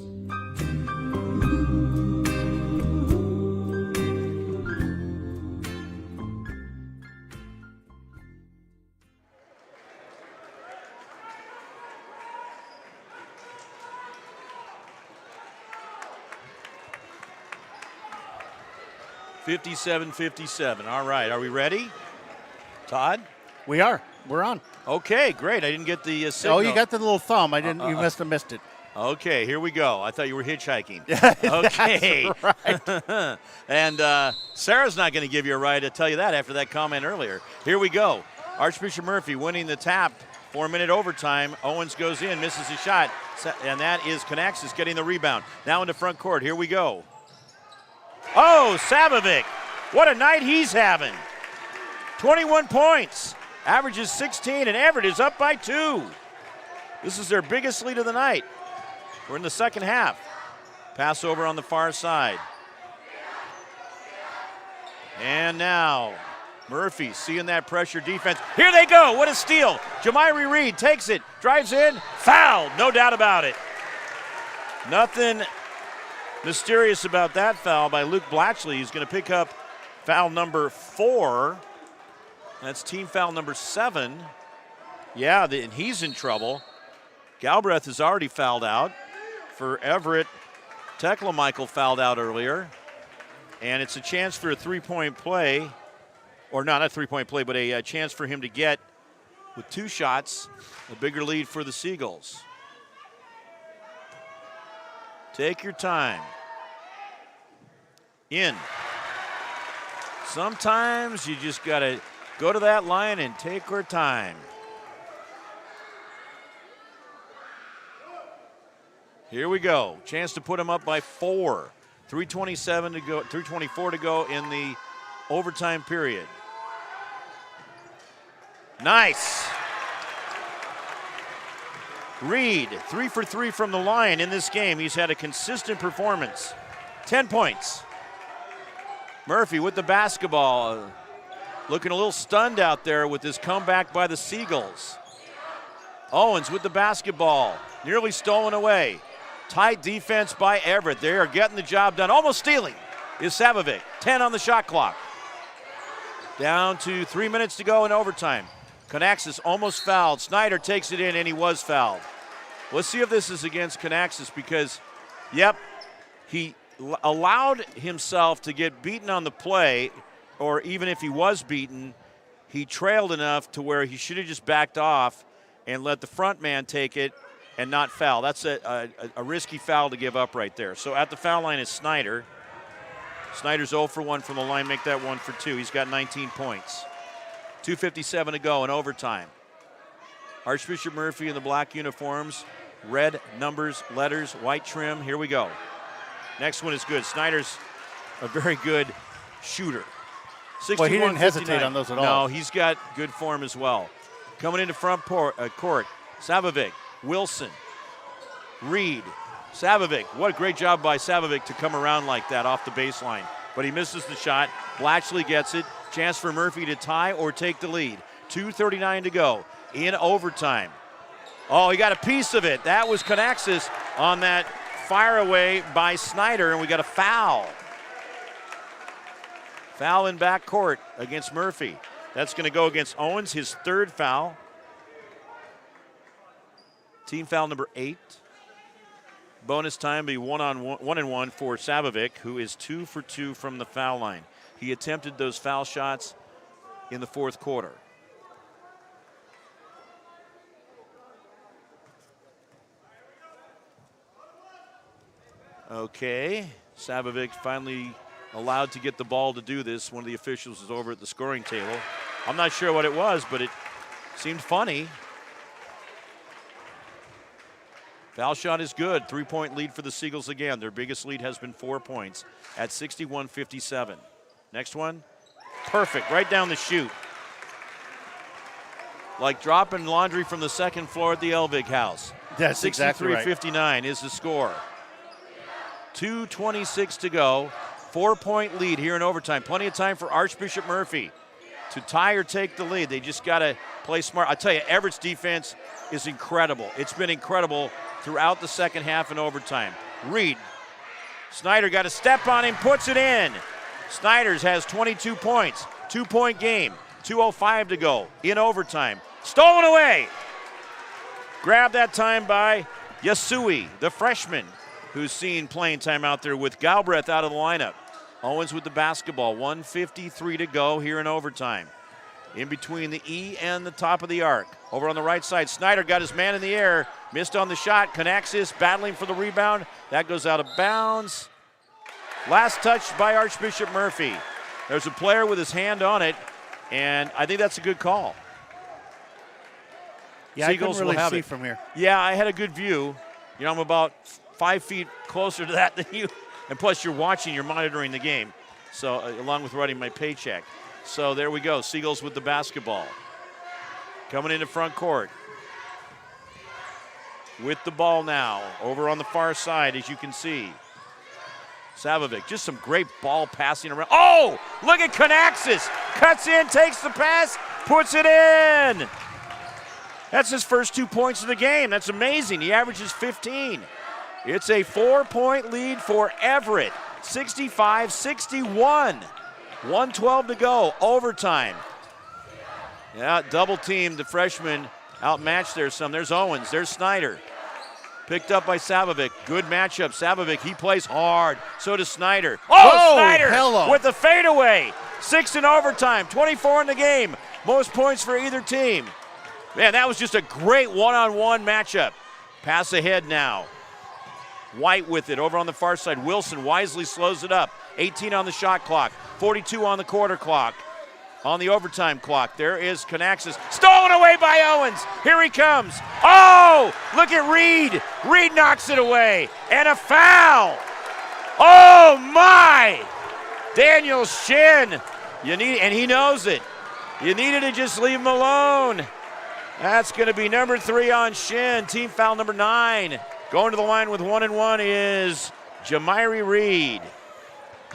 57-57. All right, are we ready? Todd? We are. We're on. Okay, great. I didn't get the signal. Oh, you got the little thumb. I didn't. You must have missed it. Okay, here we go. I thought you were hitchhiking. Okay. That's right. And Sarah's not going to give you a ride, to tell you that after that comment earlier. Here we go. Archbishop Murphy winning the tap. 4-minute overtime. Owens goes in, misses his shot, and that is Connexus getting the rebound. Now into front court. Here we go. Oh, Savovic. What a night he's having. 21 points. Averages 16, and Everett is up by 2. This is their biggest lead of the night. We're in the second half. Pass over on the far side. And now, Murphy seeing that pressure defense. Here they go. What a steal. Jamiri Reed takes it, drives in, fouled. No doubt about it. Nothing mysterious about that foul by Luke Blatchley. He's going to pick up foul number 4. That's team foul number 7. Yeah, and he's in trouble. Galbraith has already fouled out for Everett. Tekla Michael fouled out earlier. And it's a chance for a three-point play, or not a three-point play, but a chance for him to get, with 2 shots, a bigger lead for the Seagulls. Take your time. In. Sometimes you just got to go to that line and take your time. Here we go. Chance to put him up by 4. 3:27 to go, 3:24 to go in the overtime period. Nice. Reed, 3 for 3 from the line in this game. He's had a consistent performance. 10 points. Murphy with the basketball. Looking a little stunned out there with this comeback by the Seagulls. Owens with the basketball. Nearly stolen away. Tight defense by Everett. They are getting the job done. Almost stealing is Savovic. 10 on the shot clock. Down to 3 minutes to go in overtime. Connexus almost fouled. Snyder takes it in, and he was fouled. Let's see if this is against Connexus because, yep, he allowed himself to get beaten on the play, or even if he was beaten, he trailed enough to where he should have just backed off and let the front man take it and not foul. That's a risky foul to give up right there. So at the foul line is Snyder. Snyder's 0 for 1 from the line. Make that 1 for 2. He's got 19 points. 2:57 to go in overtime. Archbishop Murphy in the black uniforms. Red numbers, letters, white trim. Here we go. Next one is good. Snyder's a very good shooter. Well, he didn't hesitate on those at all. No, he's got good form as well. Coming into front court, Savovic, Wilson, Reed, Savovic. What a great job by Savovic to come around like that off the baseline. But he misses the shot. Blatchley gets it. Chance for Murphy to tie or take the lead. 2:39 to go in overtime. Oh, he got a piece of it. That was Conaxis on that fire away by Snyder, and we got a foul. Foul in backcourt against Murphy. That's going to go against Owens, his third foul. Team foul number 8. Bonus time be 1-on-1 for Savovic, who is 2 for 2 from the foul line. He attempted those foul shots in the fourth quarter. Okay, Savovic finally allowed to get the ball to do this. One of the officials is over at the scoring table. I'm not sure what it was, but it seemed funny. Foul shot is good. 3-point lead for the Seagulls again. Their biggest lead has been 4 points at 61-57. Next one, perfect, right down the chute. Like dropping laundry from the second floor at the Elvig house. That's exactly right. 63-59 is the score. 2:26 to go. 4-point lead here in overtime. Plenty of time for Archbishop Murphy to tie or take the lead. They just got to play smart. I tell you, Everett's defense is incredible. It's been incredible throughout the second half and overtime. Reed, Snyder got a step on him, puts it in. Snyder's has 22 points, 2-point game, 2:05 to go in overtime. Stolen away. Grabbed that time by Yasui, the freshman, who's seen playing time out there with Galbraith out of the lineup. Owens with the basketball, 1:53 to go here in overtime. In between the E and the top of the arc. Over on the right side, Snyder got his man in the air, missed on the shot. Conaxis battling for the rebound. That goes out of bounds. Last touch by Archbishop Murphy. There's a player with his hand on it, and I think that's a good call. Yeah, Seagulls I couldn't really will have see it from here. Yeah, I had a good view. You know, I'm about 5 feet closer to that than you. And plus, you're watching, you're monitoring the game. So, along with writing my paycheck. So, there we go. Seagulls with the basketball. Coming into front court. With the ball now. Over on the far side, as you can see. Savovic, just some great ball passing around. Oh, look at Conaxis. Cuts in, takes the pass, puts it in. That's his first 2 points of the game. That's amazing. He averages 15. It's a 4-point lead for Everett. 65-61. 1:12 to go. Overtime. Yeah, double team. The freshman outmatched there some. There's Owens. There's Snyder. Picked up by Savovic. Good matchup. Savovic, he plays hard. So does Snyder. Oh, Snyder hello. with the fadeaway. 6 in overtime. 24 in the game. Most points for either team. Man, that was just a great one-on-one matchup. Pass ahead now. White with it over on the far side. Wilson wisely slows it up. 18 on the shot clock. 42 on the quarter clock. On the overtime clock, there is Conaxis. Stolen away by Owens. Here he comes. Oh, look at Reed. Reed knocks it away. And a foul. Oh, my. Daniel Shin. And he knows it. You needed to just leave him alone. That's going to be number 3 on Shin. Team foul number 9. Going to the line with 1-1 is Jamiri Reed.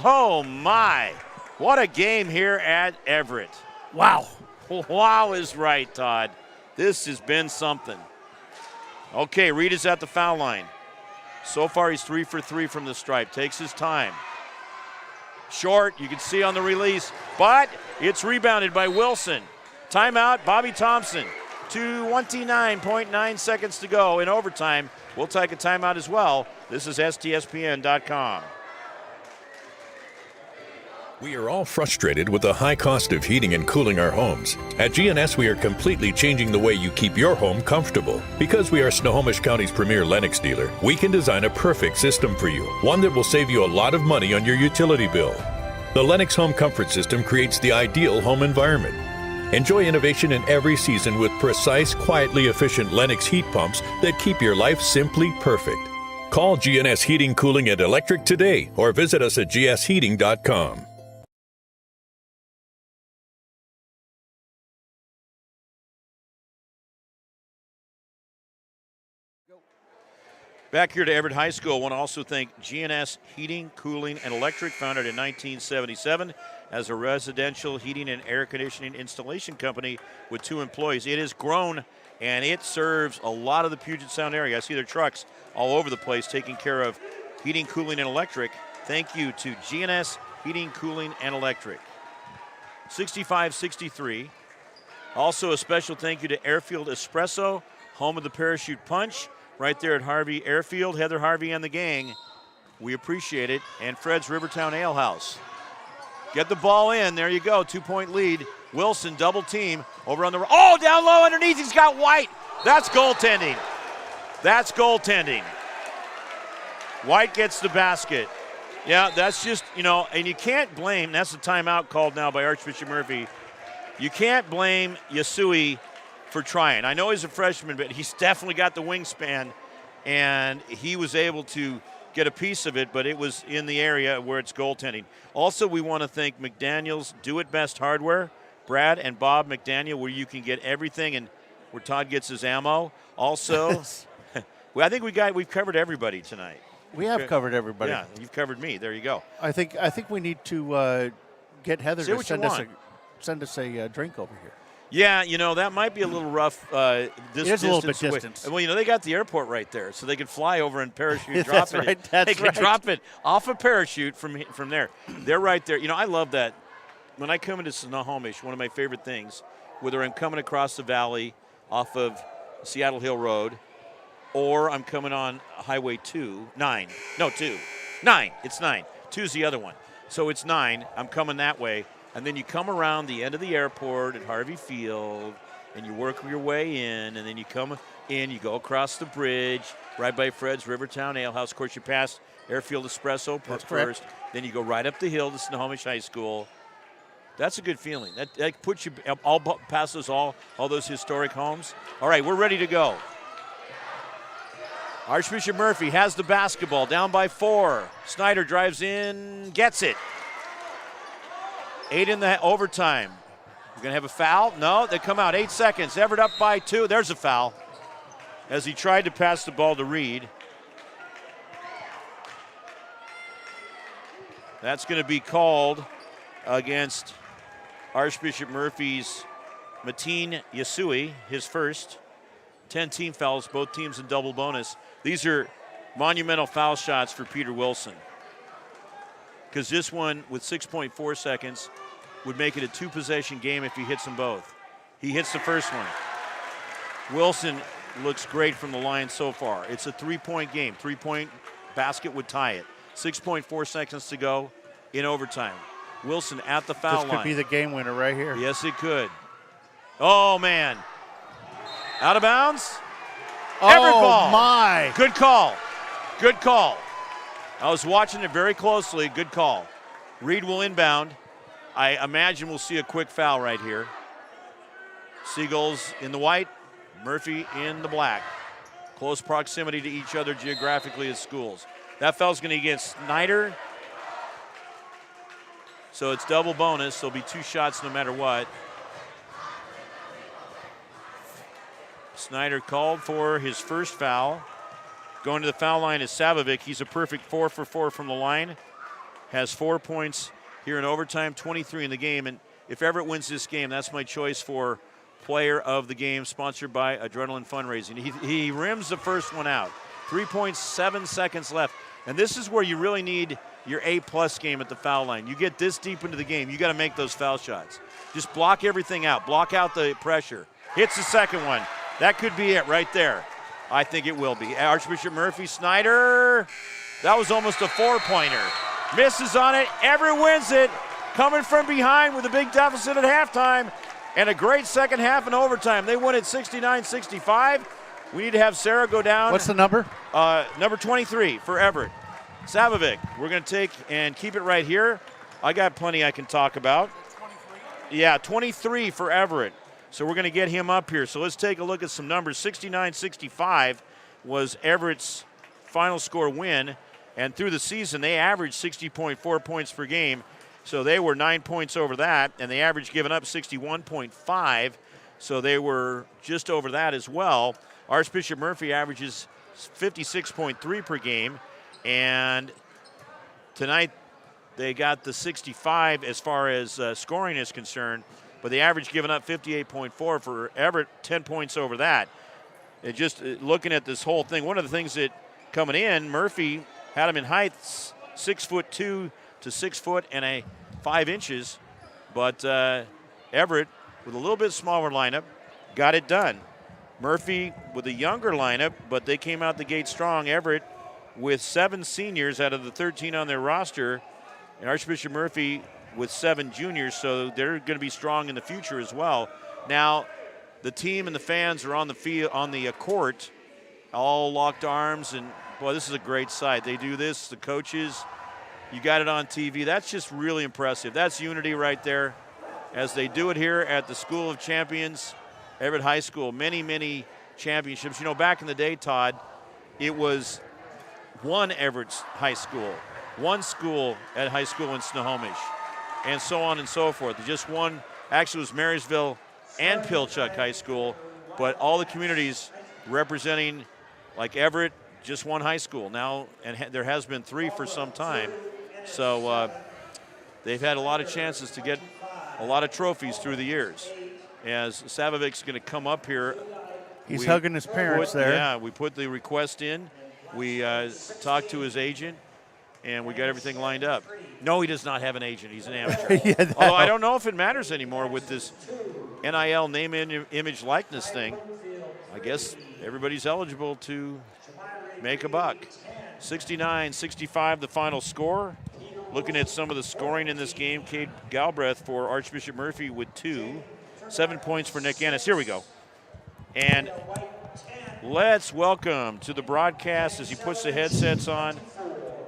Oh, my. What a game here at Everett. Wow. Wow is right, Todd. This has been something. Okay, Reed is at the foul line. So far, he's 3 for 3 from the stripe. Takes his time. Short, you can see on the release, but it's rebounded by Wilson. Timeout, Bobby Thompson. 29.9 seconds to go in overtime. We'll take a timeout as well. This is STSPN.com. We are all frustrated with the high cost of heating and cooling our homes. At GNS, we are completely changing the way you keep your home comfortable. Because we are Snohomish County's premier Lennox dealer, we can design a perfect system for you, one that will save you a lot of money on your utility bill. The Lennox Home Comfort System creates the ideal home environment. Enjoy innovation in every season with precise, quietly efficient Lennox heat pumps that keep your life simply perfect. Call GNS Heating, Cooling, and Electric today or visit us at gsheating.com. Back here to Everett High School, I want to also thank GNS Heating, Cooling, and Electric, founded in 1977 as a residential heating and air conditioning installation company with 2 employees. It has grown and it serves a lot of the Puget Sound area. I see their trucks all over the place taking care of heating, cooling, and electric. Thank you to GNS Heating, Cooling, and Electric. 65-63. Also a special thank you to Airfield Espresso, home of the Parachute Punch, right there at Harvey Airfield. Heather Harvey and the gang, we appreciate it. And Fred's Rivertown Ale House. Get the ball in. There you go. 2-point lead. Wilson double team over on the. Oh, down low underneath. He's got White. That's goaltending. That's goaltending. White gets the basket. Yeah, that's just, and you can't blame. That's a timeout called now by Archbishop Murphy. You can't blame Yasui for trying. I know he's a freshman, but he's definitely got the wingspan, and he was able to get a piece of it, but it was in the area where it's goaltending. Also, we want to thank McDaniel's Do It Best Hardware, Brad and Bob McDaniel, where you can get everything and where Todd gets his ammo. Also, well, I think we've covered everybody tonight. We have covered everybody. Yeah, you've covered me. There you go. I think we need to get Heather to send us a drink over here. Yeah, that might be a little rough. This is a little bit distance. Well, they got the airport right there, so they can fly over and parachute drop That's it. Right. That's they can drop it off a parachute from there. They're right there. I love that. When I come into Snohomish, one of my favorite things, whether I'm coming across the valley off of Seattle Hill Road, or I'm coming on Highway 9. It's 9. 2's the other one. So it's 9. I'm coming that way. And then you come around the end of the airport at Harvey Field, and you work your way in, and then you come in, you go across the bridge, right by Fred's Rivertown Ale House. Of course, you pass Airfield Espresso first. Then you go right up the hill to Snohomish High School. That's a good feeling. That puts you all past all those historic homes. All right, we're ready to go. Archbishop Murphy has the basketball, down by 4. Snyder drives in, gets it. 8 in the overtime. We're going to have a foul? No, they come out. 8 seconds. Everett up by 2. There's a foul as he tried to pass the ball to Reed. That's going to be called against Archbishop Murphy's Mateen Yasui, his first. 10 team fouls, both teams in double bonus. These are monumental foul shots for Peter Wilson, because this one with 6.4 seconds would make it a 2-possession game if he hits them both. He hits the first one. Wilson looks great from the line so far. It's a 3-point game. 3-point basket would tie it. 6.4 seconds to go in overtime. Wilson at the foul line. This could be the game winner right here. Yes, it could. Oh, man. Out of bounds? Oh, Everett ball. My. Good call. Good call. I was watching it very closely. Good call. Reed will inbound. I imagine we'll see a quick foul right here. Seagulls in the white, Murphy in the black. Close proximity to each other geographically as schools. That foul's going to get Snyder. So it's double bonus. There'll be 2 shots no matter what. Snyder called for his first foul. Going to the foul line is Savovic. He's a perfect 4 for 4 from the line. Has 4 points here in overtime, 23 in the game. And if Everett wins this game, that's my choice for player of the game, sponsored by Adrenaline Fundraising. He rims the first one out. 3.7 seconds left. And this is where you really need your A-plus game at the foul line. You get this deep into the game, you got to make those foul shots. Just block everything out. Block out the pressure. Hits the second one. That could be it right there. I think it will be. Archbishop Murphy, Snyder. That was almost a 4-pointer. Misses on it. Everett wins it. Coming from behind with a big deficit at halftime. And a great second half in overtime. They win it 69-65. We need to have Sarah go down. What's the number? Number 23 for Everett. Savovic. We're going to take and keep it right here. I got plenty I can talk about. 23? Yeah, 23 for Everett. So we're going to get him up here. So let's take a look at some numbers. 69-65 was Everett's final score win. And through the season, they averaged 60.4 points per game. So they were 9 points over that. And the average given up 61.5. So they were just over that as well. Archbishop Murphy averages 56.3 per game. And tonight they got the 65 as far as scoring is concerned. but the average given up 58.4 for Everett, 10 points over that. It just looking at this whole thing, one of the things that coming in, Murphy had him in height 6'2" to 6 foot and 5 inches, but Everett with a little bit smaller lineup got it done. Murphy with a younger lineup, but they came out the gate strong. Everett with 7 seniors out of the 13 on their roster, and Archbishop Murphy with 7 juniors, so they're going to be strong in the future as well. Now, the team and the fans are on the field, on the court, all locked arms, and boy, this is a great sight. They do this, the coaches, you got it on TV. That's just really impressive. That's unity right there as they do it here at the School of Champions, Everett High School. Many, many championships. You know, back in the day, Todd, it was one Everett's high school, one school at high school in Snohomish, and so on and so forth. Just one, actually it was Marysville and Pilchuck High School, but all the communities representing, like Everett, just one high school now, and there has been 3 for some time. So they've had a lot of chances to get a lot of trophies through the years. As Savovic's going to come up here. He's hugging his parents there. Yeah, we put the request in. We talked to his agent, and we got everything lined up. No, he does not have an agent. He's an amateur. Although I don't know if it matters anymore with this NIL name, image, likeness thing. I guess everybody's eligible to make a buck. 69-65 the final score. Looking at some of the scoring in this game, Cade Galbraith for Archbishop Murphy with 2. 7 points for Nick Ennis. Here we go. And let's welcome to the broadcast as he puts the headsets on.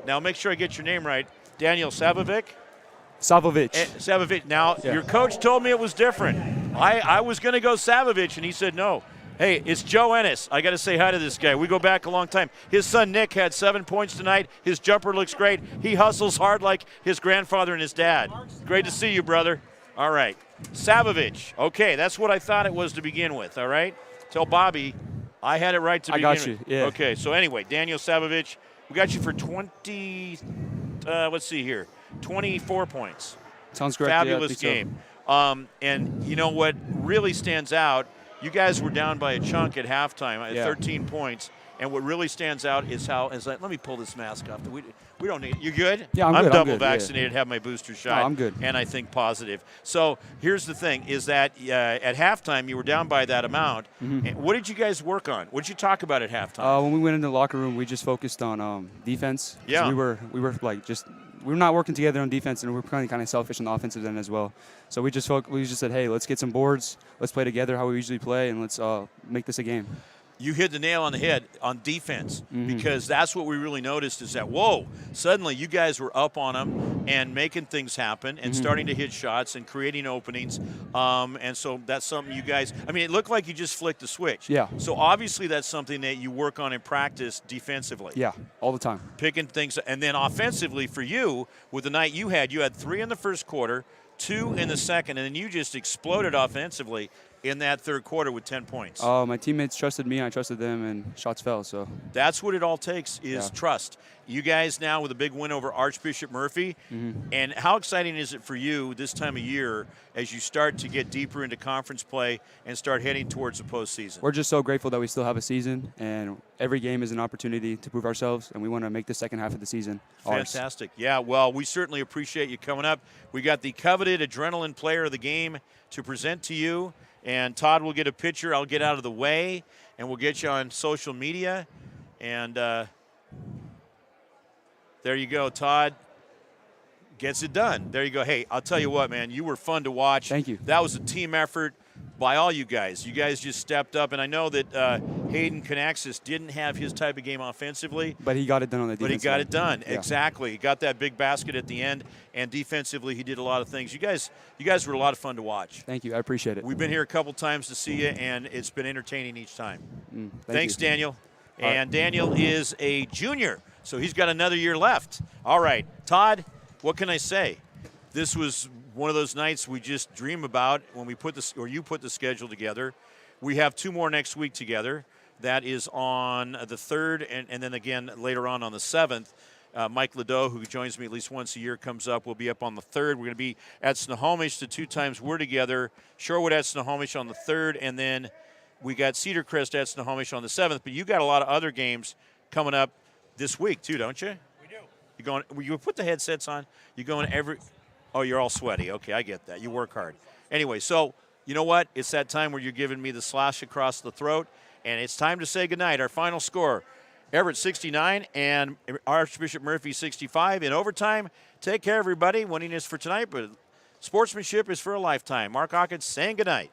Now make sure I get your name right. Daniel Savovic. Savovic. Now, your coach told me it was different. I was going to go Savovic, and he said no. Hey, it's Joe Ennis. I got to say hi to this guy. We go back a long time. His son Nick had 7 points tonight. His jumper looks great. He hustles hard like his grandfather and his dad. Great to see you, brother. All right. Savovic. Okay, that's what I thought it was to begin with, all right? Tell Bobby I had it right to begin with. I got you, yeah. Okay, so anyway, Daniel Savovic, we got you for 24 points. Sounds great. Fabulous game. So. And you know what really stands out, you guys were down by a chunk at halftime, at 13 points. And what really stands out is how, let me pull this mask off. We don't need, you good? Yeah, I'm good. double vaccinated, have my booster shot. No, I'm good. And I think positive. So here's the thing, is that at halftime you were down by that amount. Mm-hmm. What did you guys work on? What did you talk about at halftime? When we went into the locker room, we just focused on defense. Yeah. We were not working together on defense, and we were kind of selfish on the offensive end as well. So we just said, hey, let's get some boards, let's play together how we usually play, and let's make this a game. You hit the nail on the head on defense, because that's what we really noticed is that, whoa, suddenly you guys were up on them and making things happen and starting to hit shots and creating openings. And so that's something you guys, it looked like you just flicked the switch. Yeah. So obviously that's something that you work on in practice defensively. Yeah, all the time. Picking things. And then offensively for you, with the night you had 3 in the first quarter, 2 in the second, and then you just exploded offensively in that third quarter with 10 points. My teammates trusted me, I trusted them, and shots fell. So that's what it all takes is trust. You guys now with a big win over Archbishop Murphy, and how exciting is it for you this time of year as you start to get deeper into conference play and start heading towards the postseason? We're just so grateful that we still have a season, and every game is an opportunity to prove ourselves, and we want to make the second half of the season ours. Fantastic. Yeah, well, we certainly appreciate you coming up. We got the coveted Adrenaline Player of the Game to present to you. And Todd will get a picture. I'll get out of the way, and we'll get you on social media. And there you go. Todd gets it done. There you go. Hey, I'll tell you what, man. You were fun to watch. Thank you. That was a team effort by all you guys. You guys just stepped up. And I know that Hayden Canaxis didn't have his type of game offensively. But he got it done on the defense. But he got it done. Yeah. Exactly. He got that big basket at the end. And defensively, he did a lot of things. You guys were a lot of fun to watch. Thank you. I appreciate it. We've been here a couple times to see you, and it's been entertaining each time. Thanks, you. Daniel. And Daniel is a junior, so he's got another year left. All right. Todd, what can I say? This was one of those nights we just dream about when we you put the schedule together. We have 2 more next week together. That is on the 3rd and then again later on the 7th. Mike Ladeau, who joins me at least once a year, comes up. We'll be up on the 3rd. We're going to be at Snohomish the 2 times we're together. Shorewood at Snohomish on the 3rd, and then we got Cedar Crest at Snohomish on the 7th. But you got a lot of other games coming up this week too, don't you? We do. You going? You put the headsets on. You going every? Oh, you're all sweaty. Okay, I get that. You work hard. Anyway, so you know what? It's that time where you're giving me the slash across the throat, and it's time to say goodnight. Our final score: Everett 69 and Archbishop Murphy 65 in overtime. Take care, everybody. Winning is for tonight, but sportsmanship is for a lifetime. Mark Hawkins saying goodnight.